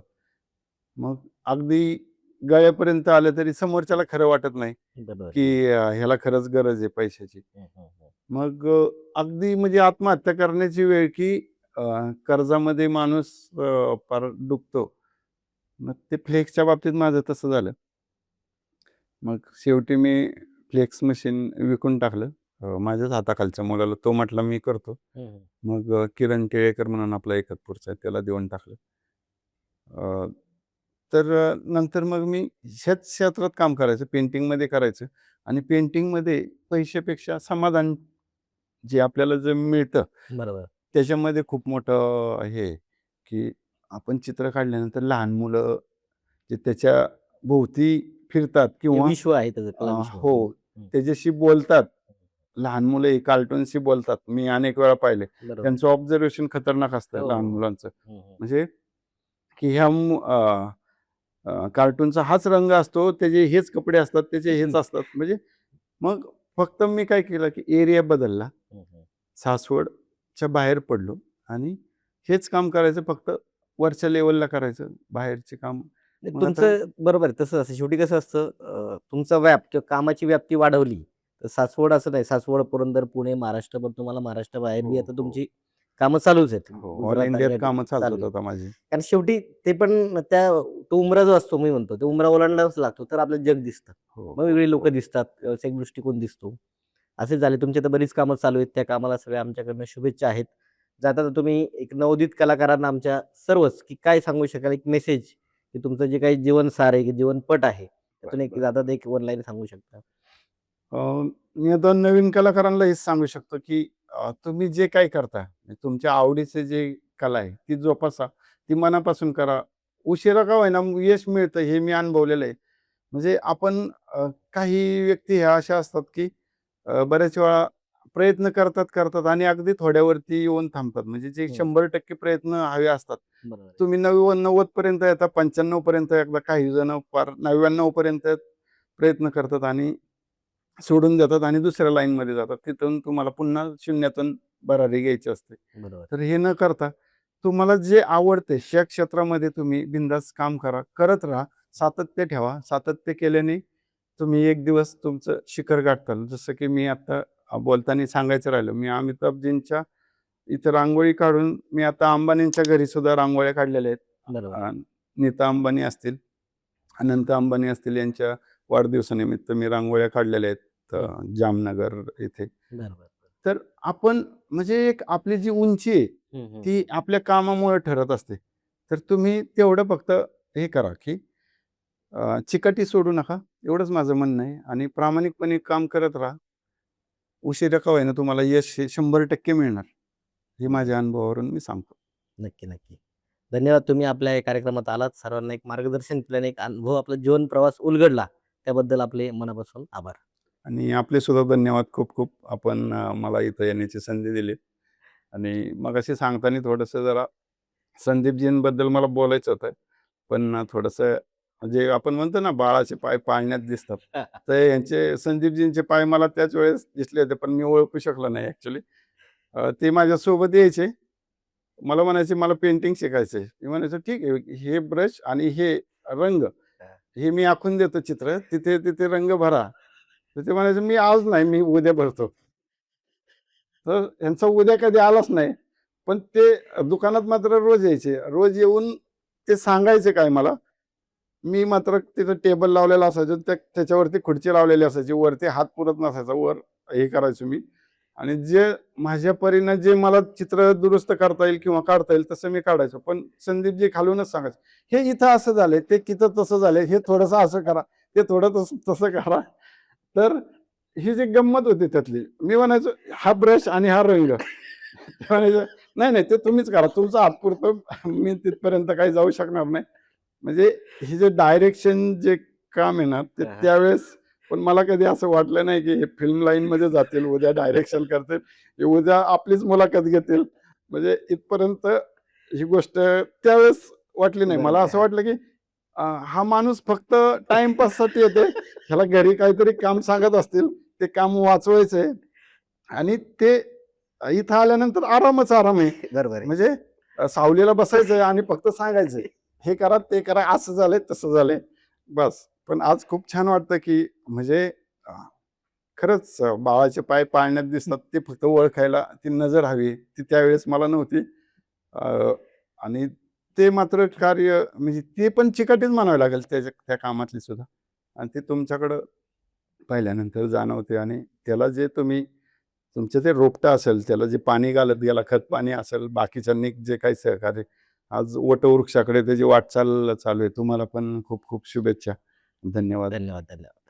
मग अगदी गळ्यापर्यंत आलं तरी समोरच्याला खरं वाटत नाही, बरोबर. की ह्याला खरंच गरज आहे पैशाची. हं, हं, हं. मग अगदी म्हणजे आत्महत्या करण्याची वेळ, की अ, कर्जामध्ये माणूस पार डुबतो. मग ते फ्लेक्सच्या बाबतीत माझं तसं झालं. मग शेवटी मी फ्लेक्स मशीन विकून टाकलं. माझ्याच हाताखालच्या मुलाला. तो म्हटला, "मी करतो." हं, हं. मग किरण केळेकर म्हणून आपला एकतपूरचा आहे, त्याला देऊन टाकलं. अ, तर नंतर मग मी ह्याच क्षेत्रात काम करायचं, पेंटिंगमध्ये करायचं आणि पेंटिंगमध्ये पैशापेक्षा समाधान जे आपल्याला जे मिळतं, बरोबर. त्याच्यामध्ये खूप मोठं हे आहे, की आपण चित्र काढल्यानंतर लहान मुलं जे त्याच्या भोवती फिरतात हे किंवा विश्व आहे त्याचं, कला विश्व. हो, हं. त्याच्याशी बोलतात. लहान मुलं ही कार्टूनशी बोलतात. मी अनेक वेळा पाहिले. बरोबर. त्यांचं ऑब्झर्वेशन खतरनाक असतं हो, लहान हो. मुलांचं. हं, हं. म्हणजे की ह्या कार्टूनचा हाच रंग असतो, त्याचे हेच कपडे असतात, त्याचे हेच असतात. म्हणजे मग फक्त मी काय केलं, की एरिया बदलला. हं, हं. सासवडच्या बाहेर पडलो आणि हेच काम करायचं फक्त वरच्या लेव्हलला करायचं. बाहेरचे काम नाही, मग आता तुमचं बरोबर आहे. तसं असतं. शेवटी कसं असतं तुमचा व्याप किंवा कामाची व्याप्ती वाढवली, तर सासवड असं नाही. सासवड, पुरंदर, पुणे, महाराष्ट्रभर तुम्हाला महाराष्ट्राबाहेर बी हो, आता हो. तुमची कामं चालूच आहेत. हो, ऑल गुजरात इंडियात या कामं चालू चालतात आहे. आता माझी. कारण शेवटी ते पण तो उंबरा जो असतो मी म्हणतो, तो उंबरा ओलांडावाच लागतो. तर आपलं जग दिसतं. हो, मग हो, वेगळी लोकं हो. दिसतात, व्यावसायिक दृष्टिकोन दिसतो. असे झाले. तुमची आता बरीच कामं चालू आहेत. त्या कामाला सगळ्या आमच्याकडनं शुभेच्छा आहेत. जाता तुम्ही एक नवोदित कलाकारांना आमच्या सर्वच, की काय सांगू शकाल एक मेसेज, की तुमचं जे काही जीवनसार आहे, की जीवनपट आहे, त्यातून बरं, एक बरं. जाता एक वन लाईन सांगू शकता? अ, मी आता नवीन कलाकारांना हेच सांगू शकतो, की तुम्ही जे काही करता, म्हणजे तुमच्या आवडीचे जे कला आहे, ती जोपासा. ती मनापासून करा. उशिरा का होईना यश मिळतं हे मी अनुभवलेलं आहे. म्हणजे आपण काही व्यक्ती ह्या अशा असतात, की बऱ्याच वेळा प्रयत्न करतात, करतात आणि अगदी थोड्यावरती येऊन थांबतात. म्हणजे जे हं, 100% प्रयत्न हवे असतात. बरोबर आहे. तुम्ही 90 पर्यंत येता, 95 पर्यंत एकदा काही जण पार 99 पर्यंत प्रयत्न करतात आणि सोडून देतात आणि दुसऱ्या लाईनमध्ये जातात. तिथून तुम्हाला पुन्हा शून्यातून भरारी घ्यायची असते. बरोबर. तर हे न करता तुम्हाला जे आवडते त्या क्षेत्रामध्ये तुम्ही बिनधास्त काम करा. करत राहा. सातत्य ठेवा. सातत्य केल्याने तुम्ही एक दिवस तुमचं शिखर गाठताल. जसं की मी आता बोलताना सांगायचं राहिलं. मी अमिताभजींच्या इथं रांगोळी काढून मी आता अंबानींच्या घरी सुद्धा रांगोळ्या काढलेल्या आहेत. बरोबर. नीता अंबानी असतील, अनंत अंबानी असतील यांच्या वाढदिवसानिमित्त मी रांगोळ्या काढलेल्या आहेत हं, जामनगर येथे. बरोबर. तर आपण म्हणजे एक आपली जी उंची आहे, हं, हं. ती आपल्या कामामुळे ठरत असते. तर तुम्ही तेवढं फक्त हे करा, की चिकाटी सोडू नका. एवढंच माझं म्हणणं आहे आणि प्रामाणिकपणे काम करत राहा. उशिरा का होईना तुम्हाला यश हे 100% मिळणार. हे बरोबर. माझ्या अनुभवावरून मी सांगतो. नक्की, नक्की. धन्यवाद. तुम्ही आपल्या या कार्यक्रमात आलात. सर्वांना एक मार्गदर्शन केलं आणि एक अनुभव आपला जीवन प्रवास उलगडला. त्याबद्दल आपले मनापासून आभार. आणि आपले सुद्धा धन्यवाद खूप-खूप. आपण मला इथं येण्याची संधी दिली आणि मगाशी सांगताना थोडंसं जरा संदीपजींबद्दल मला बोलायचं होतं. पण थोडंसं म्हणजे आपण म्हणतो ना बाळाचे पाय पाळण्यात दिसतात. तर यांचे संदीपजींचे पाय मला त्याच वेळेस दिसले होते, पण मी ओळखू शकलो नाही ॲक्चुअली. ते माझ्यासोबत यायचे. मला म्हणायचे, "मला पेंटिंग शिकायचं आहे." मी म्हणायचो, "ठीक आहे, हे ब्रश आणि हे रंग हे मी आखून देतो चित्र. तिथे रंग भरा." तर ते म्हणायचे, "मी आज नाही, मी उद्या भरतो." तर यांचा उद्या कधी आलाच नाही. पण ते दुकानात मात्र रोज यायचे. रोज येऊन ते सांगायचे काय मला. मी मात्र तिथं टेबल लावलेला असायचो. त्याच्यावरती खुर्ची लावलेली असायची. वरती हात पुरत नसायचा. वर हे करायचो मी आणि जे माझ्या परीनं जे मला चित्र दुरुस्त करता येईल किंवा काढता येईल तसं मी काढायचो. पण संदीपजी खालूनच सांगायचे, "हे इथं असं झालंय, ते तिथं तसं झालंय, हे थोडंसं असं करा, ते थोडं तसं तसं करा." तर ही जी गंमत होती त्यातली, मी म्हणायचो, "हा ब्रश आणि हा रंग." ते म्हणायचे, "नाही, नाही, ते तुम्हीच करा. तुमचं हात पुरतं. मी तिथपर्यंत काही जाऊ शकणार नाही." म्हणजे हे जे डायरेक्शन जे काम आहे ना, ते हां, हां. त्यावेळेस पण मला कधी असं वाटलं नाही, की हे फिल्म लाईनमध्ये जातील, उद्या डायरेक्शन करतील, हे उद्या आपलीच मुलाखत घेतील. म्हणजे इथपर्यंत ही गोष्ट त्यावेळेस वाटली नाही. मला बरोबर असं आहे. वाटलं, की हा माणूस फक्त टाईमपाससाठी येतोय. ह्याला घरी काहीतरी काम सांगत असतील, ते काम वाचवायचंय आणि ते इथं आल्यानंतर आरामच आराम आहे. बरोबर आहे. म्हणजे सावलीला बसायचंय आणि फक्त सांगायचंय, "हे करा, ते करा, असं झालंय, तसं झालंय." बस. पण आज खूप छान वाटतं, की म्हणजे अ, खरंच बाळाचे पाय पाळण्यात दिसतात, ते फक्त ओळखायला ती नजर हवी. ती त्यावेळेस मला नव्हती. अ, आणि ते मात्र कार्य म्हणजे ते पण चिकाटीच म्हणावं लागेल त्या कामातली सुद्धा. आणि ते तुमच्याकडं पाहिल्यानंतर जाणवते आणि त्याला जे तुम्ही तुमचं ते रोपटं असेल, त्याला जे पाणी घालत गेला, खत-पाणी असेल, बाकीच्यांनी जे काही सहकार्य, आज वटवृक्षाकडे त्याची वाटचाल चालू आहे. तुम्हाला पण खूप खूप शुभेच्छा. धन्यवाद. धन्यवाद, धन्यवाद.